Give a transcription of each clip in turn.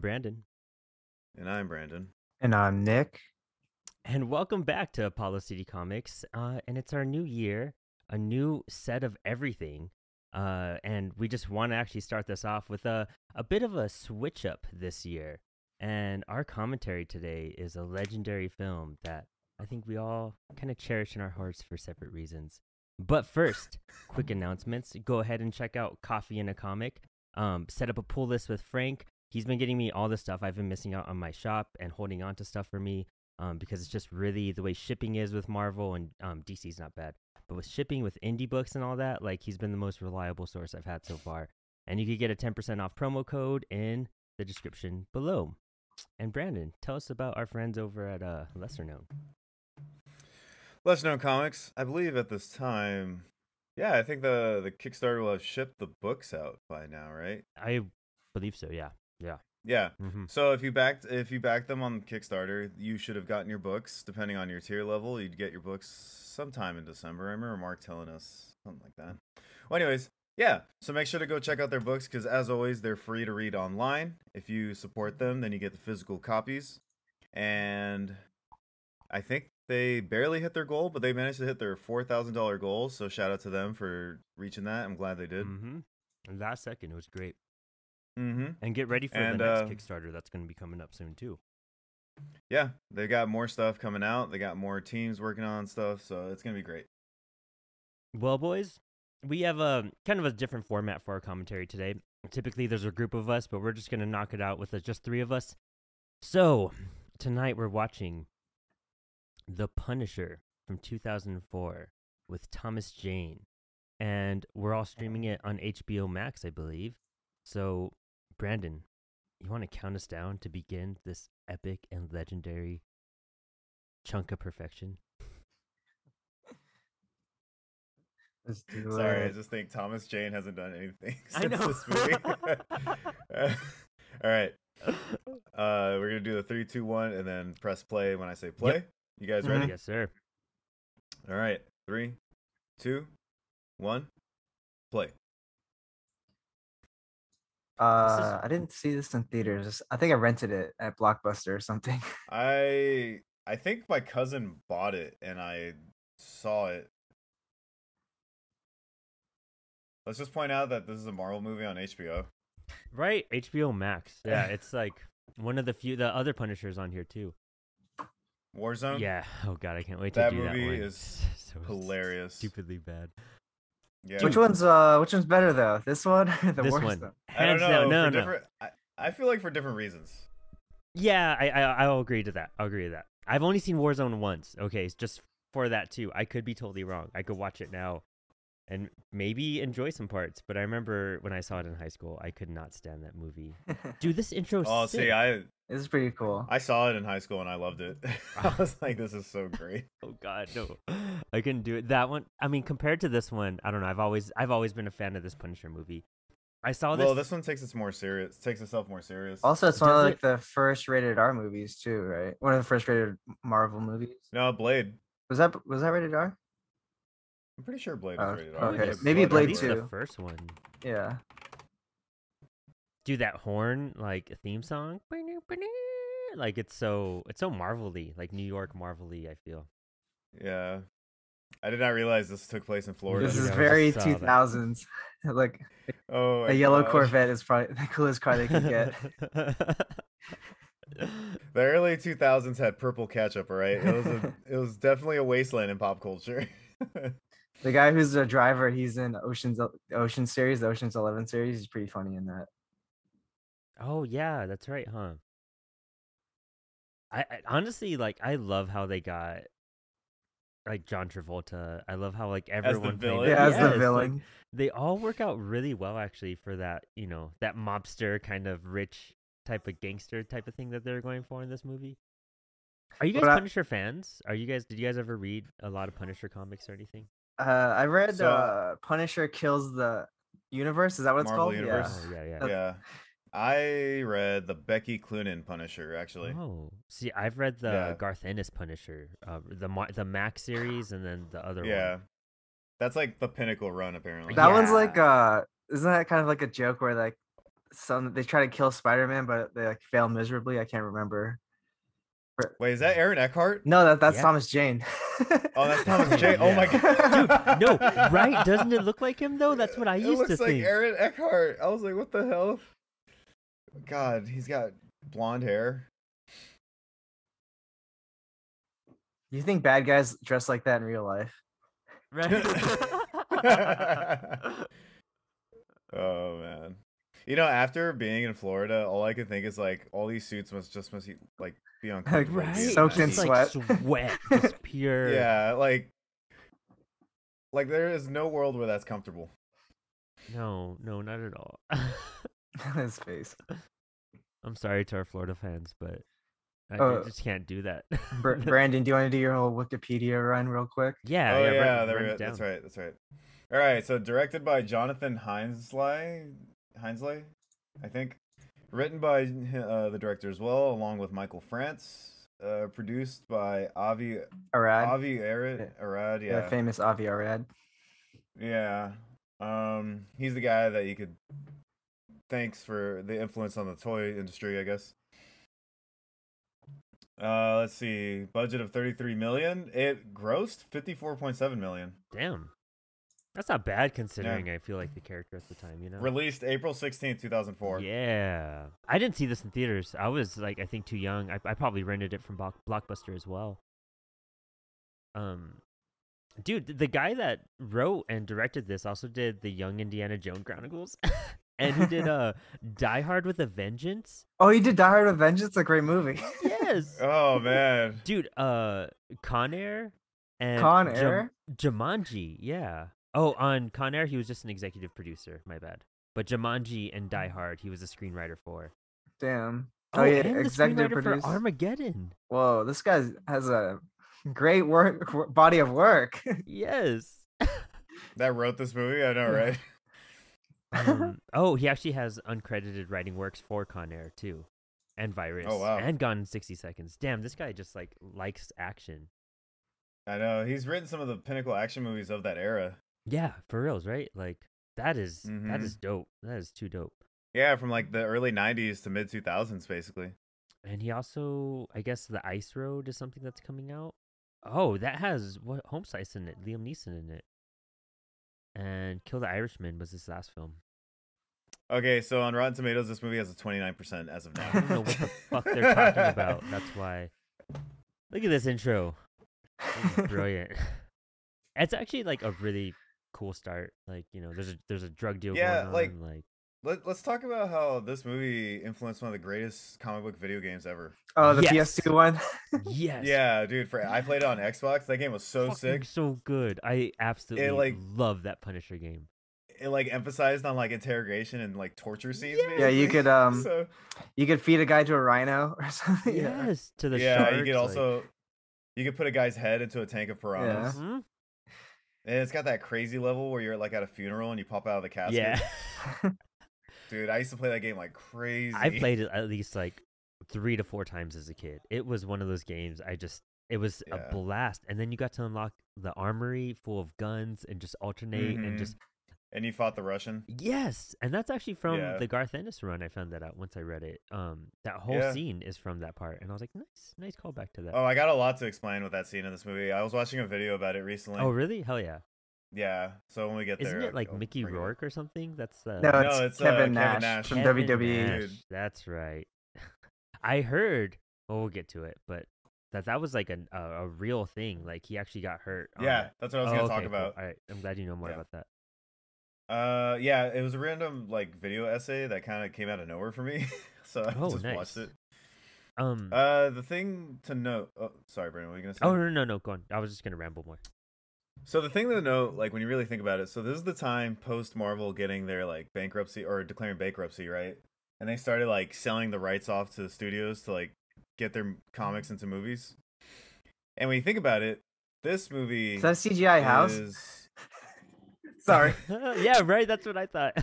Brandon. And I'm Brandon. And I'm Nick. And welcome back to Apollo City Comics. And it's our new year, a new set of everything. And we just want to actually start this off with a bit of a switch up this year. And our commentary today is a legendary film that I think we all kind of cherish in our hearts for separate reasons. But first, quick announcements. Go ahead and check out Coffee and a Comic. Set up a pull list with Frank. He's been getting me all the stuff I've been missing out on my shop and holding on to stuff for me because it's just really the way shipping is with Marvel, and DC's not bad. But with shipping with indie books and all that, like, he's been the most reliable source I've had so far. And you could get a 10% off promo code in the description below. And Brandon, tell us about our friends over at Lesser Known. Lesser Known Comics. I believe at this time, I think the Kickstarter will have shipped the books out by now, right? I believe so, yeah. Yeah. Mm-hmm. So if you backed them on Kickstarter, you should have gotten your books. Depending on your tier level, you'd get your books sometime in December. I remember Mark telling us something like that. Well, anyways, yeah. So make sure to go check out their books because, as always, they're free to read online. If you support them, then you get the physical copies. And I think they barely hit their goal, but they managed to hit their $4,000 goal. So shout out to them for reaching that. I'm glad they did. Mm-hmm. And last second, it was great. Mm-hmm. And get ready for the next Kickstarter that's going to be coming up soon, too. Yeah, they got more stuff coming out. They got more teams working on stuff, so it's going to be great. Well, boys, we have a kind of a different format for our commentary today. Typically, there's a group of us, but we're just going to knock it out with just three of us. So, tonight we're watching The Punisher from 2004 with Thomas Jane. And we're all streaming it on HBO Max, I believe. So, Brandon, you want to count us down to begin this epic and legendary chunk of perfection? Let's do Sorry, it. I just think Thomas Jane hasn't done anything I since know. this movie. All right. We're going to do the 3, 2, 1, and then press play when I say play. Yep. You guys ready? Yes, sir. All right. 3, 2, 1, play. I didn't see this in theaters. I think I rented it at Blockbuster or something. I think my cousin bought it, and I saw it. Let's just point out that this is a Marvel movie on HBO. Right? HBO Max. Yeah, it's like one of the other Punishers on here, too. Warzone? Yeah. Oh, God, I can't wait to That do that movie one. is so hilarious. Stupidly bad. Yeah. Which one's better though? This one or the This worst one. one? I don't Hands know. down. No. Different, I feel like for different reasons. Yeah, I'll agree to that. I'll agree to that. I've only seen Warzone once. Okay, it's just for that, too. I could be totally wrong. I could watch it now and maybe enjoy some parts. But I remember when I saw it in high school, I could not stand that movie. Dude, this intro Oh, sick. see, This is pretty cool. I saw it in high school and I loved it. I was like, this is so great. Oh God, no! I couldn't do it. That one. I mean, compared to this one, I don't know. I've always been a fan of this Punisher movie. I saw this. Well, this one takes itself more serious. Also, it's one of Does like it? the first rated R movies too, right? One of the first rated Marvel movies. No, Blade. Was that rated R? I'm pretty sure Blade Oh, was rated R. okay. There's Maybe blood At Blade least everywhere. the first one. Yeah. Dude, that horn like theme song, like it's so Marvel-y, like New York Marvel-y, I feel. Yeah. I did not realize this took place in Florida. This Yeah, is I very just saw that. 2000s. Like Oh, my a yellow gosh. Corvette is probably the coolest car they can get. The early 2000s had purple ketchup, all right? It was definitely a wasteland in pop culture. The guy who's the driver, he's in Ocean series, the Ocean's 11 series. He's pretty funny in that. Oh yeah, that's right, huh? I honestly, like, I love how they got like John Travolta. I love how like everyone played villain? it. Yeah, as the it's, like, villain. they all work out really well actually for that, that mobster kind of rich type of gangster type of thing that they're going for in this movie. Are you guys But I- Punisher fans? Did you guys ever read a lot of Punisher comics or anything? I read So- Punisher Kills the Universe. Is that what it's Marvel called? Universe? Oh yeah. Yeah. I read the Becky Cloonan Punisher, actually. Oh, see, I've read the Yeah. Garth Ennis Punisher, the Max series, and then the other Yeah. one. That's like the pinnacle run, apparently. That one's Yeah. like isn't that kind of like a joke where like they try to kill Spider-Man, but they like fail miserably. I can't remember. Wait, is that Aaron Eckhart? No, that's Yeah. Thomas Jane. Oh, that's Thomas Jane. Oh my Dude, god. no, right? Doesn't it look like him though? That's what I It used looks to like think. Aaron Eckhart. I was like, what the hell? God, he's got blonde hair. You think bad guys dress like that in real life? Right? Oh man. You know, after being in Florida, all I could think is like all these suits must like be uncomfortable. Right? Soaked in Just sweat. sweat, just pure. Yeah, like there is no world where that's comfortable. No, not at all. His face. I'm sorry to our Florida fans, but I just can't do that. Brandon, do you want to do your whole Wikipedia run real quick? Yeah, Oh yeah, yeah, write it that's down. right. That's right. All right, so directed by Jonathan Heinsley, I think. Written by the director as well, along with Michael France. Produced by Avi Arad. Arad, The yeah. famous Avi Arad. Yeah. He's the guy that you could thanks for the influence on the toy industry, I guess. Let's see. Budget of 33 million. It grossed 54.7 million. Damn. That's not bad considering I feel like the character at the time, you know? Released April 16th, 2004. Yeah. I didn't see this in theaters. I was like, I think too young. I probably rented it from Blockbuster as well. Dude, the guy that wrote and directed this also did the Young Indiana Jones Chronicles. And he did Die Hard with a Vengeance. Oh, he did Die Hard with Vengeance? A great movie. Yes. Oh man. Dude, Con Air and Con Air? Jumanji, yeah. Oh, on Con Air, he was just an executive producer. My bad. But Jumanji and Die Hard, he was a screenwriter for. Damn. Oh, yeah, and the executive screenwriter producer. for Armageddon. Whoa, this guy has a great body of work. Yes. That wrote this movie? I know, right? Oh, he actually has uncredited writing works for Con Air too, and Virus. Oh, wow. And Gone in 60 Seconds. Damn, this guy just like likes action. I know. He's written some of the pinnacle action movies of that era. Yeah, for reals, right? Like that is Mhm. dope. That is too dope. Yeah, from like the early 90s to mid 2000s, basically. And he also, I guess, The Ice Road is something that's coming out. Oh, that has Homesice in it, Liam Neeson in it, and Kill the Irishman was his last film. Okay, so on Rotten Tomatoes, this movie has a 29% as of I now. don't know what the fuck they're talking about. That's why. Look at this intro. This is brilliant. It's actually like a really cool start. Like, you know, there's a drug deal going on. Like Let's talk about how this movie influenced one of the greatest comic book video games ever. Oh, the Yes. PS2 one? yes. Yeah, dude. I played it on Xbox. That game was so Fucking sick. so good. I absolutely like- love that Punisher game. It like emphasized on like interrogation and like torture scenes. Yeah. Yeah, you basically. could So, you could feed a guy to a rhino or something. Yes, to the yeah, sharks. you could also you could put a guy's head into a tank of piranhas. Yeah. Mhm. And it's got that crazy level where you're like at a funeral and you pop out of the casket. Yeah. Dude, I used to play that game like crazy. I played it at least like 3 to 4 times as a kid. It was one of those games it was a Yeah. blast. And then you got to unlock the armory full of guns and just alternate and Mhm. just And you fought the Russian. yes. And that's actually from Yeah. the Garth Ennis run. I found that out once I read it. That whole Yeah. scene is from that part, and I was like, nice callback to that. Oh, I got a lot to explain with that scene in this movie. I was watching a video about it recently. Oh, really? Hell yeah! Yeah. So when we get Isn't there, it like I'll Mickey bring it up. Rourke or something? That's No, No, it's, it's, Kevin, Kevin Nash Nash. from Kevin WWE. Nash, Dude. That's right. I heard. Well, we'll get to it, but that was like a real thing. Like he actually got hurt. on Yeah, it. that's what I was Oh, gonna okay, talk cool. about. All right, I'm glad you know more Yeah. about that. Yeah, it was a random like video essay that kind of came out of nowhere for me, so I Oh, just nice. watched it. Um. The thing to note. Oh, sorry, Brandon. What were you gonna say? Oh no, go on. I was just gonna ramble more. So the thing to note, like when you really think about it, so this is the time post Marvel getting their like bankruptcy or declaring bankruptcy, right? And they started like selling the rights off to the studios to like get their comics into movies. And when you think about it, this movie Is that a CGI house? is Sorry. Yeah, right. That's what I thought.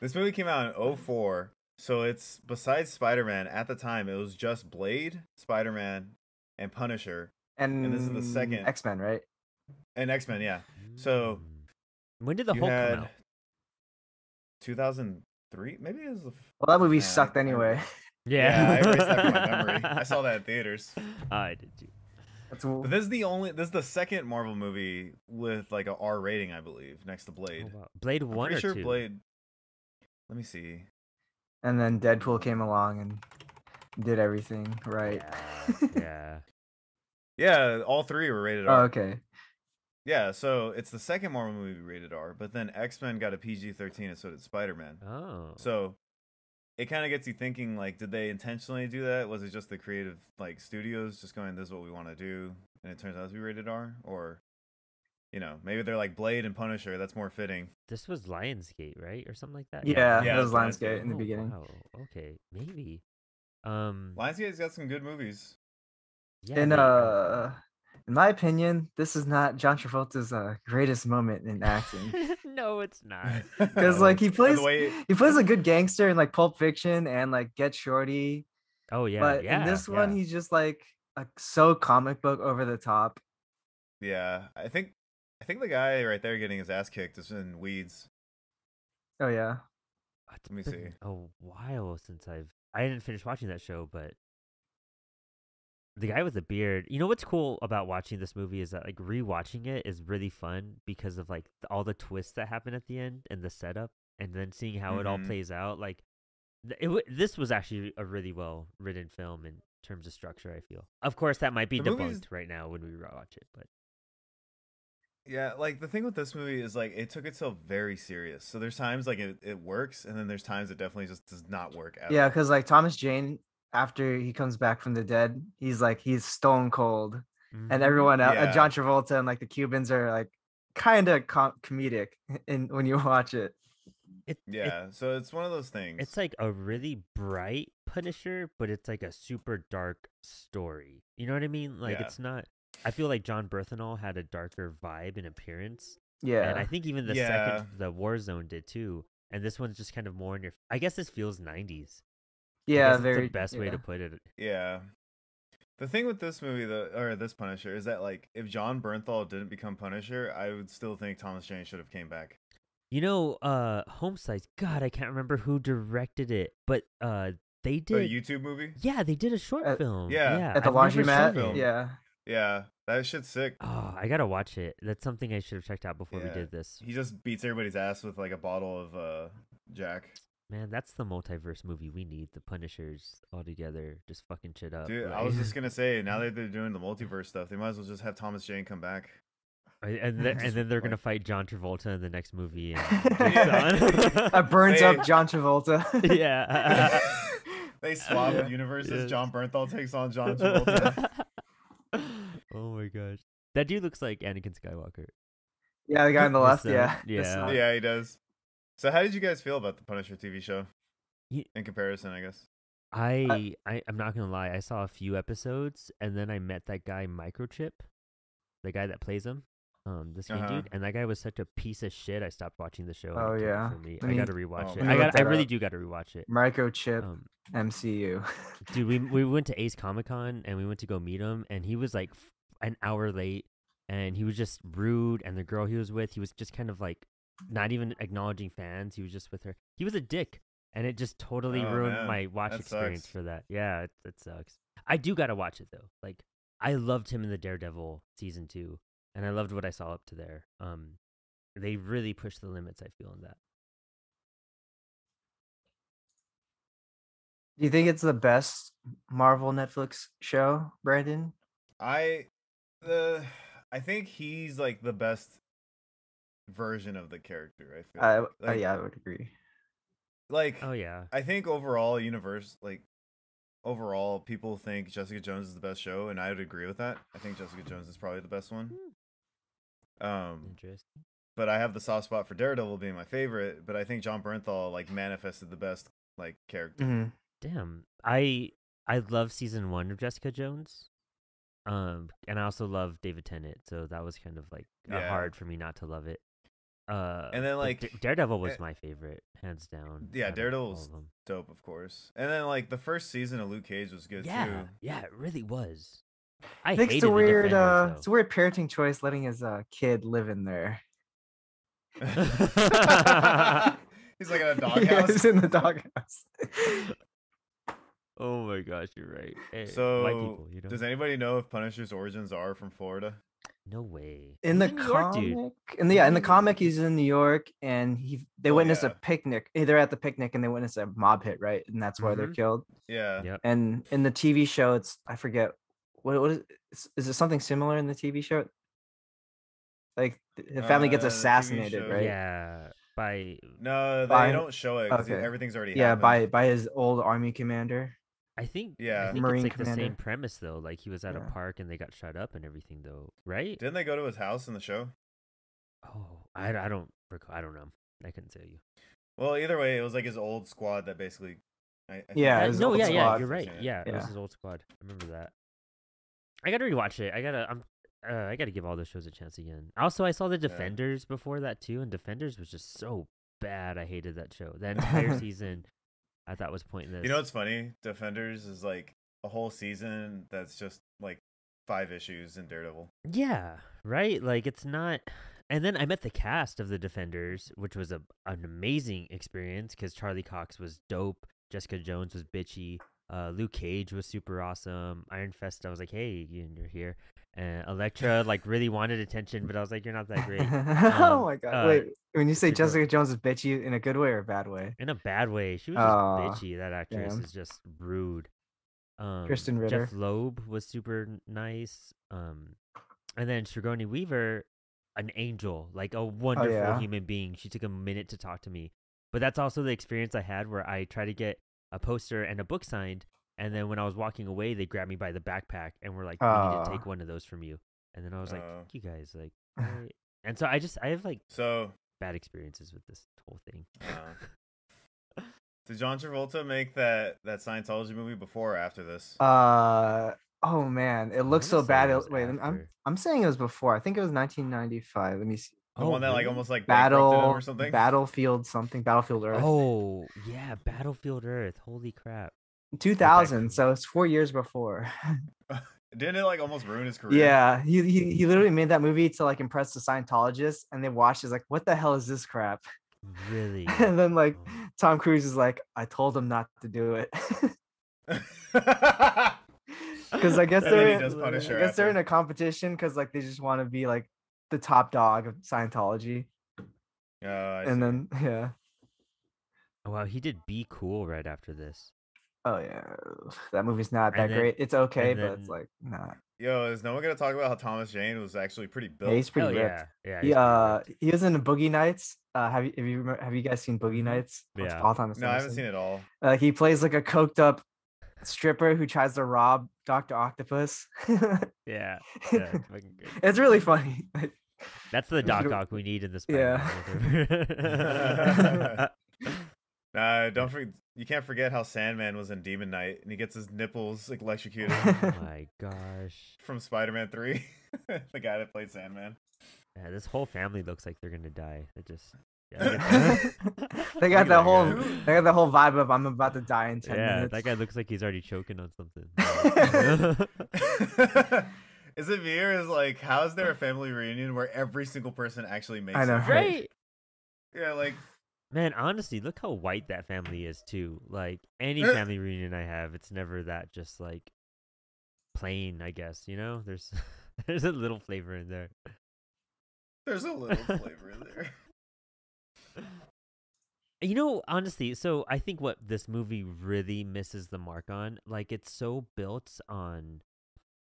this movie came out in 2004. So it's besides Spider-Man at the time, it was just Blade, Spider-Man, and Punisher, And this is the second- X-Men, right? and X-Men. Yeah. So when did the you Hulk had come out? 2003. 3. Maybe it was the. Well, that movie Nah, sucked anyway. Yeah, I erased that from my memory. I saw that in theaters. I did too. But this is the second Marvel movie with like a R rating, I believe, next to Blade. Oh, wow. Blade I'm 1 pretty or sure 2? Blade. Let me see. And then Deadpool came along and did everything right. Yeah. Yeah, all 3 were rated Oh, R. okay. Yeah, so it's the second Marvel movie rated R, but then X-Men got a PG-13 and so did Spider-Man. Oh. So it kind of gets you thinking, like, did they intentionally do that? Was it just the creative, like, studios just going, this is what we want to do, and it turns out to be rated R? Or, you know, maybe they're like Blade and Punisher, that's more fitting. This was Lionsgate, right? Or something like that? Yeah, Yeah, that was it's Lionsgate in the Oh, beginning. wow. Okay, maybe. Lionsgate's got some good movies. Yeah, And they- in my opinion, this is not John Travolta's greatest moment in acting. No, it's not. Because No. like he plays way- a good gangster in like Pulp Fiction and like Get Shorty. Oh yeah, But yeah. in this yeah. one, he's just like so comic book over the top. Yeah, I think the guy right there getting his ass kicked is in Weeds. Oh yeah. It's Let me been see. a while since I didn't finish watching that show, but the guy with the beard. You know what's cool about watching this movie is that like rewatching it is really fun because of like all the twists that happen at the end and the setup, and then seeing how it all Mhm. plays out. Like this was actually a really well written film in terms of structure. I feel. Of course, that might be The debunked movie's- right now when we rewatch it, but Yeah, like the thing with this movie is like it took itself very serious. So there's times like it works, and then there's times it definitely just does not work at Yeah, all. because like Thomas Jane, after he comes back from the dead, he's stone cold, and Mhm. everyone else, Yeah. John Travolta and like the Cubans are like kind of comedic in when you watch it. Yeah, so it's one of those things. It's like a really bright Punisher, but it's like a super dark story. You know what I mean? Like Yeah. it's not. I feel like John Berthenol had a darker vibe and appearance, Yeah, and I think even the Yeah. second, the Warzone did too. And this one's just kind of more in your. I guess this feels 90s. I yeah, guess it's very the best way yeah. to put it. Yeah. The thing with this movie, or this Punisher, is that like if John Bernthal didn't become Punisher, I would still think Thomas Jane should have came back. You know, Homesize. God, I can't remember who directed it, but they The did. YouTube movie? Yeah, they did a short At- film. Yeah. At the I've never laundromat, seen it. film. yeah. Yeah, that shit's sick. Oh, I gotta watch it. That's something I should have checked out before we Yeah. did this. He just beats everybody's ass with like a bottle of Jack. Man, that's the multiverse movie we need. The Punishers all together, just fucking shit up. Dude, I like- was just gonna say, now that they're doing the multiverse stuff, they might as well just have Thomas Jane come back. and then they're gonna fight John Travolta in the next movie. And That burns Hey. up John Travolta. yeah. They swap Yeah. universes. Yes. John Bernthal takes on John Travolta. Oh my gosh, that dude looks like Anakin Skywalker. Yeah, the guy on the The left. son, Yeah, yeah. the son. Yeah, he does. So, how did you guys feel about the Punisher TV show? Ye- In comparison, I guess. I'm not gonna lie. I saw a few episodes, and then I met that guy Microchip, the guy that plays him. This new Uh-huh. dude, and that guy was such a piece of shit. I stopped watching the show. and Oh, it killed it yeah. for me. Let I me- gotta rewatch oh, it. let me look I that really up. do gotta rewatch it. Microchip Um, MCU. dude, we went to Ace Comic Con and we went to go meet him, and he was like an hour late, and he was just rude. And the girl he was with, he was just kind of like not even acknowledging fans. He was just with her. He was a dick, and it just totally Oh, ruined man. my watch That experience sucks. for that. Yeah, it sucks. I do gotta watch it though. Like I loved him in the Daredevil season 2, and I loved what I saw up to there. They really pushed the limits. I feel in that. Do you think it's the best Marvel Netflix show, Brandon? I think he's like the best version of the character. I feel. Like, Yeah, I would agree. Like, Oh yeah. I think overall, overall, people think Jessica Jones is the best show, and I would agree with that. I think Jessica Jones is probably the best one. Interesting. But I have the soft spot for Daredevil being my favorite. But I think John Bernthal like manifested the best like character. Mhm. Damn. I love season 1 of Jessica Jones. And I also love David Tennant, so that was kind of like Yeah. hard for me not to love it. And then, but like, Daredevil was eh, my favorite, hands down. Yeah, out of Daredevil's all of them. dope, of course. And then like the first season of Luke Cage was good Yeah, too. yeah, it really was. I think it's hated a the weird, Defenders, it's a weird parenting choice letting his kid live in there. He's like in a He's doghouse. in the doghouse. Oh my gosh, you're right. Hey, white So, people, you know? does anybody know if Punisher's origins are from Florida? No way. In He's the in New York, dude. comic, in the comic, he's in New York, and they Well, witness a yeah. picnic. They're at the picnic, and they witness a mob hit, right? And that's why they're Mhm. killed. Yeah. Yep. And in the TV show, it's I forget what is it something similar in the TV show? Like the family gets The TV assassinated, show. right? Yeah. By No, they By don't show it because okay, everything's already yeah, happened. by his old army commander, I think Yeah. it's Marine like the same commander. premise though. Like he was at a Yeah. park and they got shut up and everything though, right? Didn't they go to his house in the show? Oh, I don't recall. I don't know. I couldn't tell you. Well, either way, it was like his old squad that basically. I Yeah, think his No, old yeah, squad. you're right. Yeah, it was Yeah. his old squad. I remember that. I gotta rewatch it. I gotta give all those shows a chance again. Also, I saw the Defenders before that too, and Defenders was just so bad. I hated that show. That entire season, I thought was pointless. You know what's funny? Defenders is like a whole season that's just like 5 issues in Daredevil. Yeah, right. Like it's not. And then I met the cast of the Defenders, which was an amazing experience because Charlie Cox was dope, Jessica Jones was bitchy, Luke Cage was super awesome, Iron Fist. I was like, hey, you're here. And Elektra like really wanted attention, but I was like, you're not that great. Oh my god! Wait, when you say super- Jessica Jones is bitchy in a good way or a bad way? In a bad way. She was just bitchy. That actress damn. is just rude. Kristen Ritter. Jeff Loeb was super nice. And then Sigourney Weaver, an angel, like a wonderful yeah. human being. She took a minute to talk to me. But that's also the experience I had where I tried to get a poster and a book signed, and then when I was walking away, they grabbed me by the backpack and were like, "We need to take one of those from you." And then I was like, "Fuck you guys!" Like, all right. And so I have like So bad experiences with this whole thing. Did John Travolta make that Scientology movie before or after this? Oh man, it looks so wanna say bad. it was Wait, after. I'm saying it was before. I think it was 1995. Let me see. The one that like almost like bankrupted him or something? Battlefield Earth. Oh yeah, Battlefield Earth. Holy crap. 2000. So it's 4 years before. Didn't it like almost ruin his career? Yeah, he literally made that movie to like impress the Scientologists, and they watched. It's like, what the hell is this crap? Really? And then like Tom Cruise is like, I told him not to do it. Because I guess they're in a competition because like they just want to be like the top dog of Scientology. And then yeah. Oh, wow, he did Be Cool right after this. Oh yeah, that movie's not that great. It's okay, but it's like not. Yo, is no one gonna talk about how Thomas Jane was actually pretty built? Yeah, he's pretty ripped. Yeah. He was in the Boogie Nights. Have you guys seen Boogie Nights? Yeah. No, I haven't seen it all. He plays like a coked up stripper who tries to rob Dr. Octopus. Yeah. It's really funny. That's the Doc we need in this. Yeah. Nah, don't forget. You can't forget how Sandman was in Demon Knight, and he gets his nipples like electrocuted. Oh my gosh! From Spider-Man 3, the guy that played Sandman. Yeah, this whole family looks like they're gonna die. It just. They got the whole vibe of I'm about to die in 10 minutes. That guy looks like he's already choking on something. Is it me or is like, how is there a family reunion where every single person actually makes it? Right? Yeah, like. Man, honestly, look how white that family is too. Like any family reunion I have, it's never that just like plain, I guess, you know? There's a little flavor in there. There's a little flavor in there. You know, honestly, so I think what this movie really misses the mark on, like it's so built on,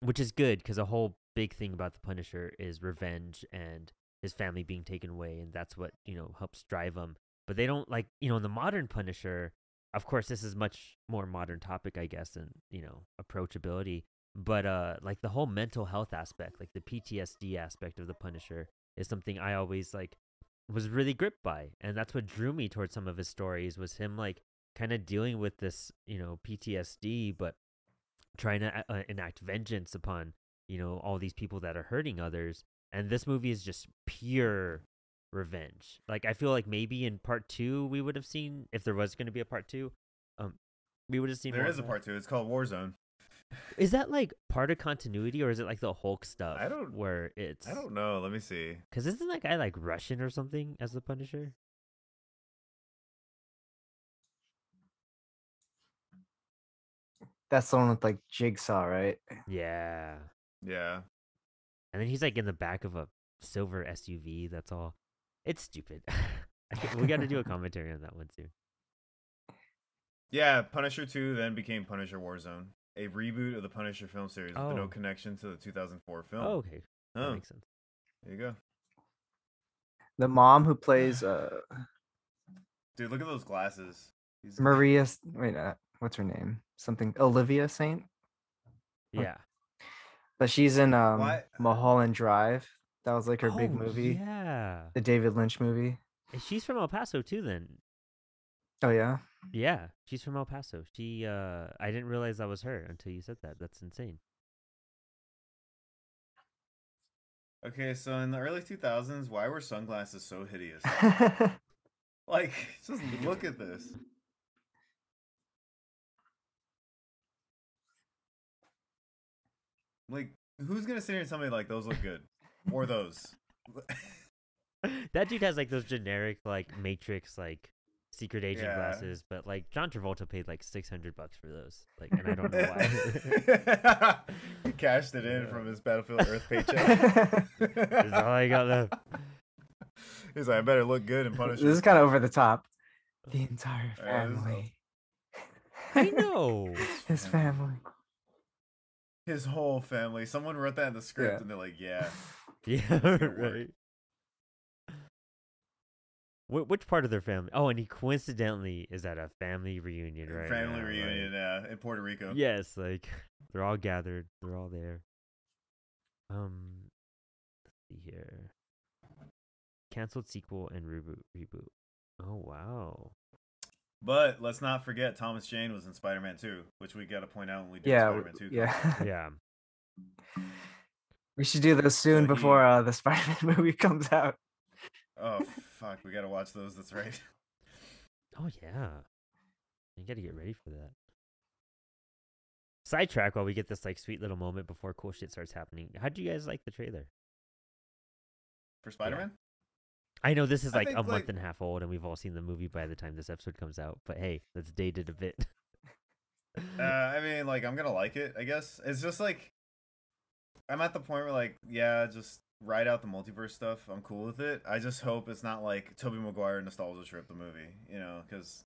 which is good because a whole big thing about the Punisher is revenge and his family being taken away, and that's what, you know, helps drive him. But they don't like, you know, in the modern Punisher, of course, this is much more modern topic, I guess, and, you know, approachability. But like the whole mental health aspect, like the PTSD aspect of the Punisher is something I always like was really gripped by. And that's what drew me towards some of his stories was him like kind of dealing with this, you know, PTSD, but trying to enact vengeance upon, you know, all these people that are hurting others. And this movie is just pure revenge. Like I feel like maybe in part 2 we would have seen, if there was going to be a part 2, we would have seen. There is a part 2. It's called Warzone. Is that like part of continuity, or is it like the Hulk stuff? I don't know. Let me see. Because isn't that guy like Russian or something as the Punisher? That's the one with like Jigsaw, right? Yeah. Yeah. And then he's like in the back of a silver SUV. That's all. It's stupid. We got to do a commentary on that one too. Yeah, Punisher 2 then became Punisher Warzone, a reboot of the Punisher film series with no connection to the 2004 film. Oh, okay. That makes sense. There you go. The mom who plays Dude, look at those glasses. Maria, wait, what's her name? Something Olivia Saint? Yeah. But she's in Mulholland Drive. That was like her big movie. Yeah. The David Lynch movie. And she's from El Paso too then. Oh yeah? Yeah, she's from El Paso. She I didn't realize that was her until you said that. That's insane. Okay, so in the early 2000s, why were sunglasses so hideous? Like, just look at this. Like, who's gonna sit here and tell me like those look good, or those? That dude has like those generic like Matrix like secret agent glasses, but like John Travolta paid like $600 for those. Like, and I don't know why. He cashed it in from his Battlefield Earth paycheck. That's all I got left. He's like, I better look good and punish. This is kind of over the top. The entire family. I know. His family. His whole family. Someone wrote that in the script, and they're like, "Yeah, right." Which part of their family? Oh, and he coincidentally is at a family reunion, right? Family reunion, in Puerto Rico. Yes, like they're all gathered. They're all there. Let's see here. Canceled sequel and reboot. Oh wow. But let's not forget Thomas Jane was in Spider-Man 2, which we got to point out when we do Spider-Man 2. Yeah. We should do those soon before the Spider-Man movie comes out. Oh fuck, we got to watch those. That's right. Oh yeah. You got to get ready for that. Sidetrack while we get this like sweet little moment before cool shit starts happening. How'd you guys like the trailer? For Spider-Man? Yeah. I know this is like a month and a half old, and we've all seen the movie by the time this episode comes out. But hey, let's date it a bit. I mean, like, I'm gonna like it, I guess. It's just like, I'm at the point where, like, yeah, just ride out the multiverse stuff. I'm cool with it. I just hope it's not like Tobey Maguire nostalgia trip the movie, you know, because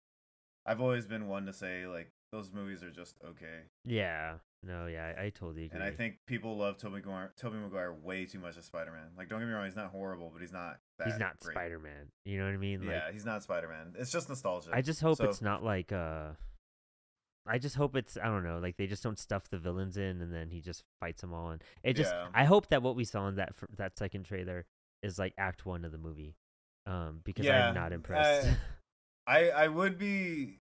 I've always been one to say like those movies are just okay. Yeah. No, yeah, I totally agree. And I think people love Tobey Maguire way too much as Spider-Man. Like, don't get me wrong, he's not horrible, but he's not that He's not great. Spider-Man. You know what I mean? Like, yeah, he's not Spider-Man. It's just nostalgia. I just hope it's not like I just hope it's, I don't know, like they just don't stuff the villains in and then he just fights them all. And it just, I hope that what we saw in that second trailer is like Act 1 of the movie. Because I'm not impressed. I would be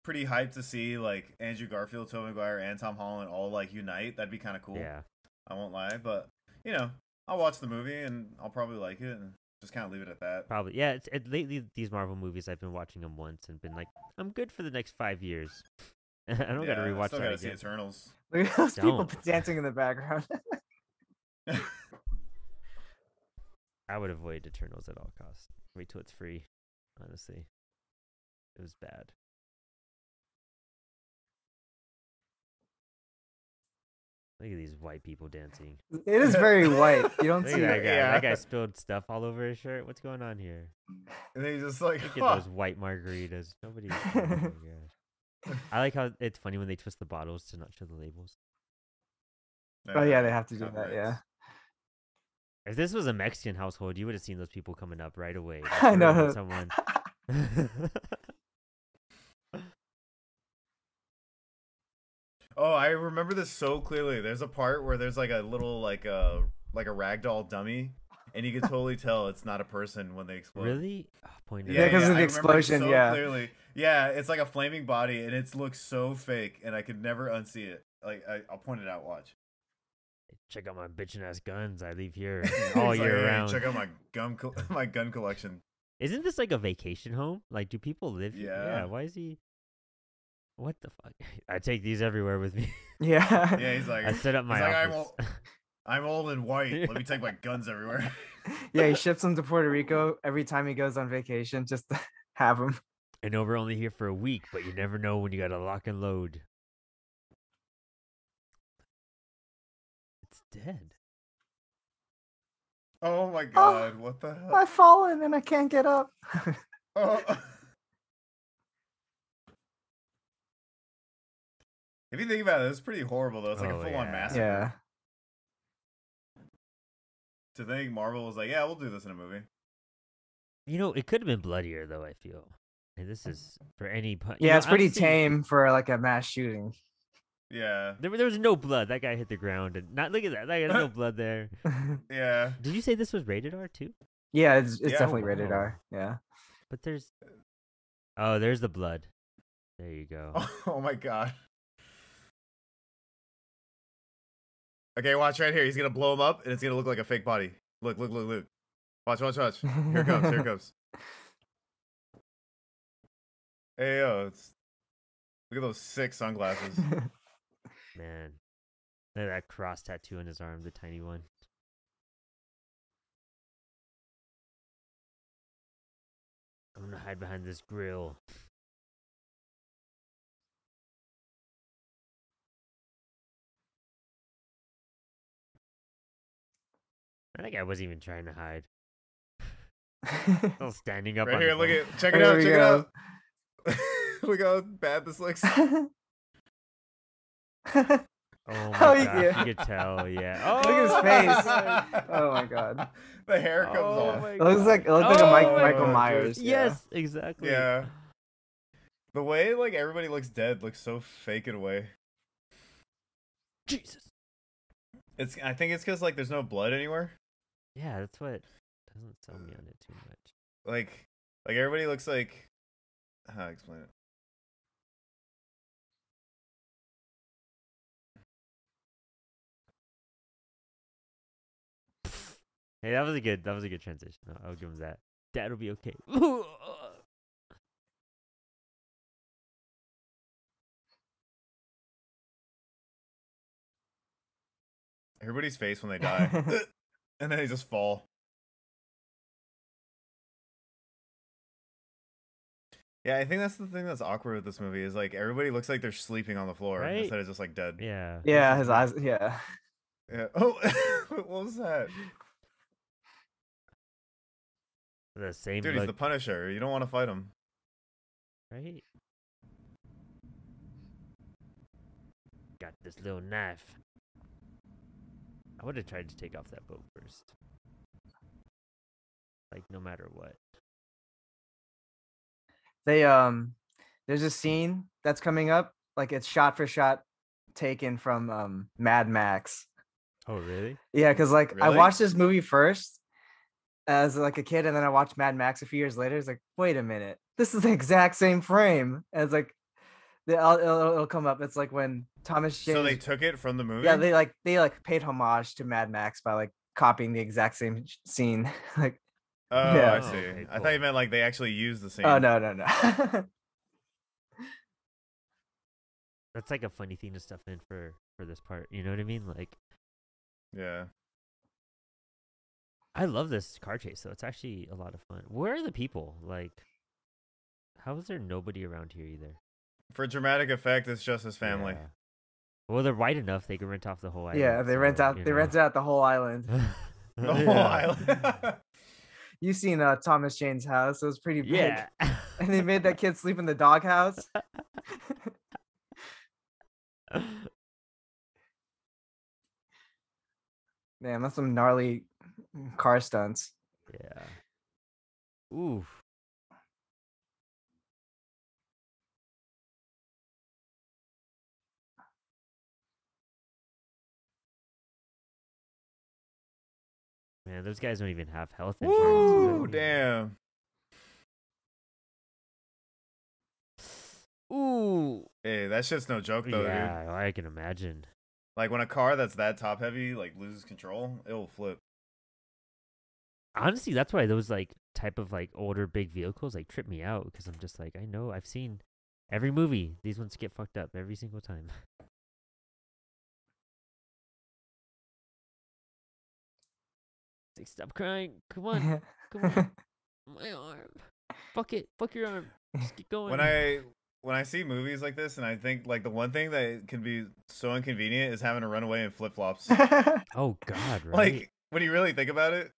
pretty hyped to see like Andrew Garfield, Tobey Maguire, and Tom Holland all like unite. That'd be kind of cool. Yeah, I won't lie, but you know, I'll watch the movie and I'll probably like it and just kind of leave it at that. Probably, yeah. Lately these Marvel movies, I've been watching them once and been like, I'm good for the next 5 years. I don't gotta rewatch still that gotta again. see Eternals. Look at those people dancing in the background. I would avoid Eternals at all costs. Wait till it's free. Honestly, it was bad. Look at these white people dancing. It is very white. You don't see that guy. That guy spilled stuff all over his shirt. What's going on here? And he's just like, look at those white margaritas. Nobody. Oh my gosh. I like how it's funny when they twist the bottles to not show the labels. Oh yeah, they have to do that. Yeah. If this was a Mexican household, you would have seen those people coming up right away. Like, I know. Someone. Oh, I remember this so clearly. There's a part where there's like a little like a ragdoll dummy, and you can totally tell it's not a person when they explode. Really? Oh, yeah, because of the explosion. So clearly. Yeah, it's like a flaming body, and it looks so fake, and I could never unsee it. Like I'll point it out. Watch. Check out my bitchin' ass guns I leave here all year round. Check out my gun collection. Isn't this like a vacation home? Like, do people live here? Yeah. Why is he? What the fuck? I take these everywhere with me. Yeah. Yeah, he's like, I set up my office. I'm old and white. Let me take my guns everywhere. Yeah, he ships them to Puerto Rico every time he goes on vacation just to have them. I know we're only here for a week, but you never know when you got to lock and load. It's dead. Oh my god, what the hell? I've fallen and I can't get up. Oh. If you think about it, it's pretty horrible though. It's like a full-on massacre. Yeah. To think Marvel was like, yeah, we'll do this in a movie. You know, it could have been bloodier though, I feel. And this is for any it's pretty tame for like a mass shooting. Yeah. There was no blood. That guy hit the ground and not look at that. There's no blood there. Yeah. Did you say this was rated R too? Yeah, it's definitely rated R. Yeah. But there's there's the blood. There you go. Oh my god. Okay, watch right here. He's gonna blow him up, and it's gonna look like a fake body. Look. Watch. Here it comes. Hey, look at those sick sunglasses. Man. Look at that cross tattoo on his arm, the tiny one. I'm gonna hide behind this grill. I think I wasn't even trying to hide. Still standing up right on here. the Check it out. Look how bad this looks. Oh my gosh, you could tell, yeah. Oh, look at his face. Oh my god. The hair comes off. It looks like Michael Myers. Yes, exactly. Yeah. The way like everybody looks dead looks so fake in a way. Jesus. I think it's because like there's no blood anywhere. Yeah, that's what doesn't sell me on it too much. Like everybody looks like how do I explain it? Hey, that was a good transition. I'll give him that. Dad'll be okay. Everybody's face when they die. And then they just fall. Yeah, I think that's the thing that's awkward with this movie is like everybody looks like they're sleeping on the floor instead of just like dead. Yeah. Yeah, his eyes. Yeah. Yeah. Oh, what was that? The same. Dude, he's the Punisher. You don't want to fight him. Right? Got this little knife. I would have tried to take off that boat first. Like, no matter what. There's a scene that's coming up. Like, it's shot for shot taken from Mad Max. Oh, really? Yeah, because like Really? I watched this movie first as like a kid, and then I watched Mad Max a few years later. It's like, wait a minute, this is the exact same frame. And it's like, it'll come up. It's like when Thomas Jane. So they took it from the movie. Yeah, they paid homage to Mad Max by like copying the exact same scene. Like, oh, yeah. I see. Okay, I thought you meant like they actually used the same. Oh no. That's like a funny thing to stuff in for this part. You know what I mean? Like, Yeah. I love this car chase, though. It's actually a lot of fun. Where are the people? Like, how is there nobody around here either? For dramatic effect, it's just his family. Yeah. Well, they're white enough they can rent off the whole island. Yeah, they rent out the whole island. The whole island. You seen Thomas Jane's house? It was pretty big. Yeah. And they made that kid sleep in the doghouse. Damn, that's some gnarly car stunts. Yeah. Oof. Man, those guys don't even have health insurance. Ooh, damn. Ooh. Hey, that shit's no joke though, dude. Yeah, I can imagine. Like when a car that's that top heavy like loses control, it'll flip. Honestly, that's why those like type of like older big vehicles like trip me out, because I'm just like, I know I've seen every movie. These ones get fucked up every single time. Like, stop crying. Come on. Come on. My arm. Fuck it. Fuck your arm. Just keep going. when I see movies like this, and I think like the one thing that can be so inconvenient is having to run away in flip flops. Oh God, right? Like when you really think about it.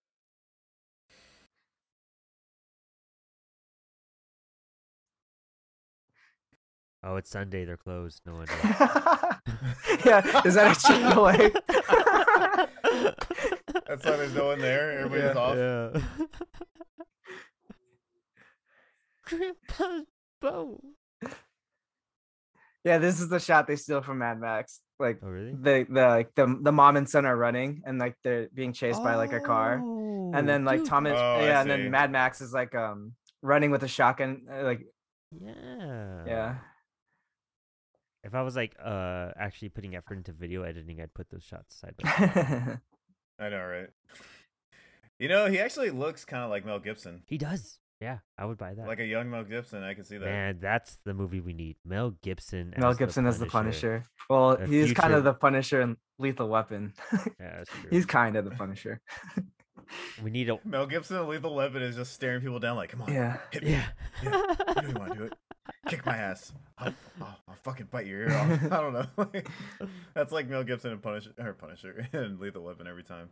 Oh, it's Sunday. They're closed. No wonder. Yeah, is that a Chick-fil-A? That's why there's no one there. Everybody's off. Yeah. Grandpa's bow. Yeah, this is the shot they steal from Mad Max. Like Oh, really? the mom and son are running and like they're being chased by like a car, and then like dude, Thomas, Oh, I yeah, and see. then Mad Max is like running with a shotgun, like Yeah. yeah. If I was like actually putting effort into video editing, I'd put those shots side by side. I know, right? You know, he actually looks kind of like Mel Gibson. He does. Yeah, I would buy that. Like a young Mel Gibson, I can see that. Man, that's the movie we need. Mel Gibson. Mel as Gibson the as the Punisher. Well, The he's kind future- of the Punisher in Lethal Weapon. Yeah, that's true. He's kind of the Punisher. We need a. Mel Gibson in Lethal Weapon is just staring people down like, come on, Yeah. hit me. Yeah. Yeah, you know you want to do it. Kick my ass. I'll fucking bite your ear off. I don't know. That's like Mel Gibson and Punisher and Lethal Weapon every time.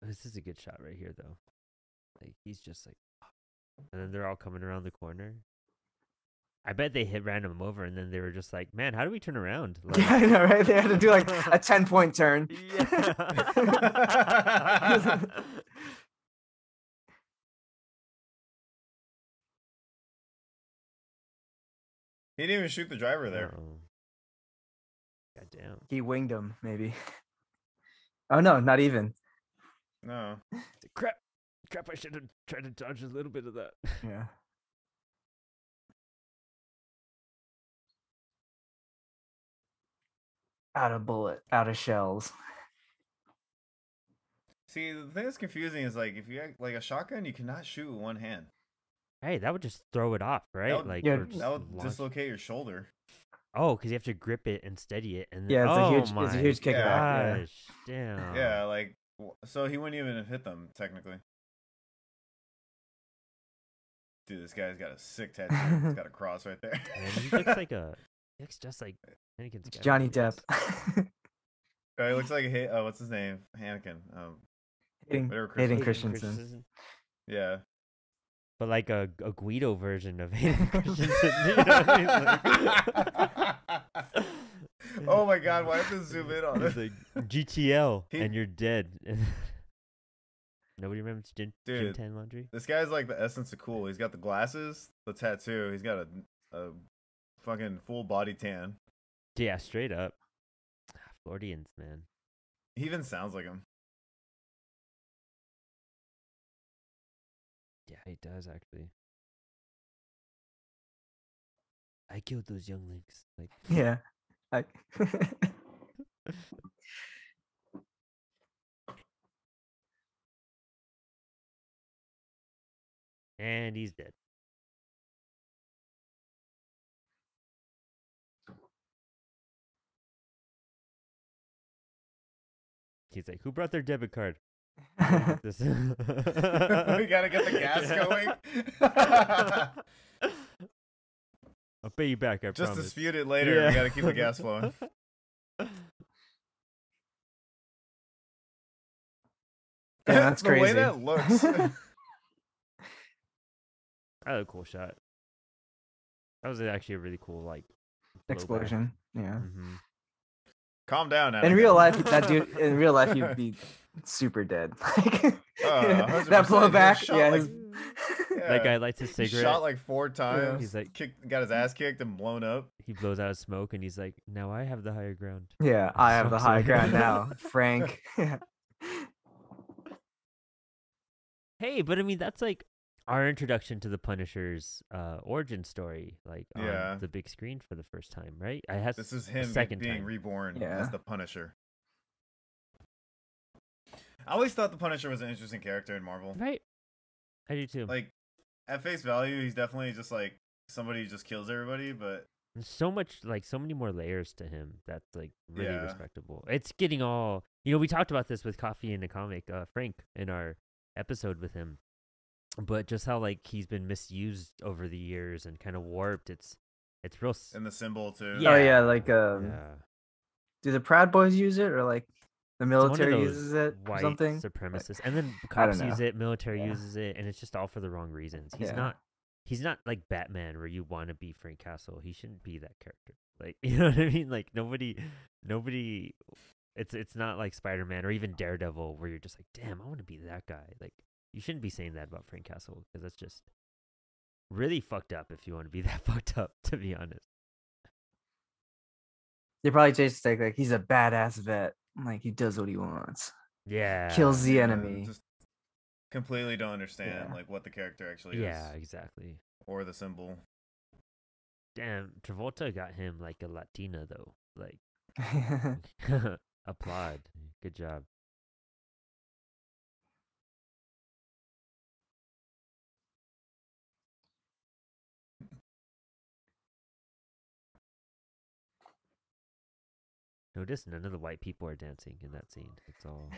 This is a good shot right here, though. Like he's just like, and then they're all coming around the corner. I bet they ran him over, and then they were just like, "Man, how do we turn around?" Like, Yeah, I know, right? They had to do like a 10-point turn. Yeah. He didn't even shoot the driver there. Oh. Goddamn. He winged him, maybe. Oh no, not even. No. Crap. I should have tried to dodge a little bit of that. Yeah. Out of bullet, out of shells. See, the thing that's confusing is like if you act like a shotgun, you cannot shoot with one hand. Hey, that would just throw it off, right? would- Like, Yeah, or just That would launch- dislocate your shoulder. Oh, because you have to grip it and steady it, and then, Yeah, oh it's a huge my kickback. Yeah. gosh, damn. Yeah, like so he wouldn't even have hit them technically. Dude, this guy's got a sick tattoo. He's got a cross right there. Man, he looks like he looks just like Anakin It's Skywalker. Johnny Depp. Oh, he looks like what's his name? Anakin. Whatever Hayden Christensen. Christensen. Yeah. But like a Guido version of Hayden Christensen. You know what I mean? Like, Oh my god, why have to zoom in on it's it? like GTL, He- and you're dead. Nobody remembers Gin Dude. Tan Laundry? This guy's like the essence of cool. He's got the glasses, the tattoo, he's got a fucking full body tan. Yeah, straight up. Floridians, man. He even sounds like him. Yeah, he does actually. I killed those younglings. Like, Yeah. and he's dead. He's like, who brought their debit card? This- We gotta get the gas Yeah. going. I'll pay you back, I Just promise. dispute it later. Yeah. We gotta keep the gas flowing. Yeah, that's The way crazy. that looks. That was a cool shot. That was actually a really cool, like, Explosion. Yeah. Mm-hmm. Calm down. In Anakin. real life, that dude. In real life, he'd be super dead. Like 100%. that He blowback. was shot Yeah. like- his- That guy lights his He cigarette. shot like 4 times. He's like- got his ass kicked and blown up. He blows out smoke, and he's like, now I have the higher ground. yeah. I have the So high sad. ground now, Frank. Yeah. Hey, but I mean, that's like our introduction to the Punisher's origin story, like Yeah. on the big screen for the first time, right? I had This is him second being time. reborn Yeah. as the Punisher. I always thought the Punisher was an interesting character in Marvel. Right. I do too. Like, at face value, he's definitely just like somebody who just kills everybody, but There's so much, like, so many more layers to him that's like really Yeah. respectable. It's getting all, you know, we talked about this with Coffee and a Comic, Frank, in our episode with him. but just how like he's been misused over the years and kind of warped. It's real. And the symbol too. Oh yeah, Yeah. like Yeah. do the Proud Boys use it, or like the It's one of military those uses it or white something? Like, supremacists, and then I don't cops know. use it, military Yeah. uses it, and it's just all for the wrong reasons. Yeah. He's not like Batman where you want to be Frank Castle. He shouldn't be that character. Like, you know what I mean? Like nobody. It's not like Spider-Man or even Daredevil where you're just like, damn, I want to be that guy. Like, you shouldn't be saying that about Frank Castle because that's just really fucked up. If you want to be that fucked up, to be honest. They probably changed the like he's a badass vet. Like he does what he wants. Yeah. Kills the Yeah, enemy. Just completely don't understand Yeah. like what the character actually Yeah, is exactly. or the symbol. Damn, Travolta got him like a Latina though. Like, applaud. Good job. Notice none of the white people are dancing in that scene. It's all.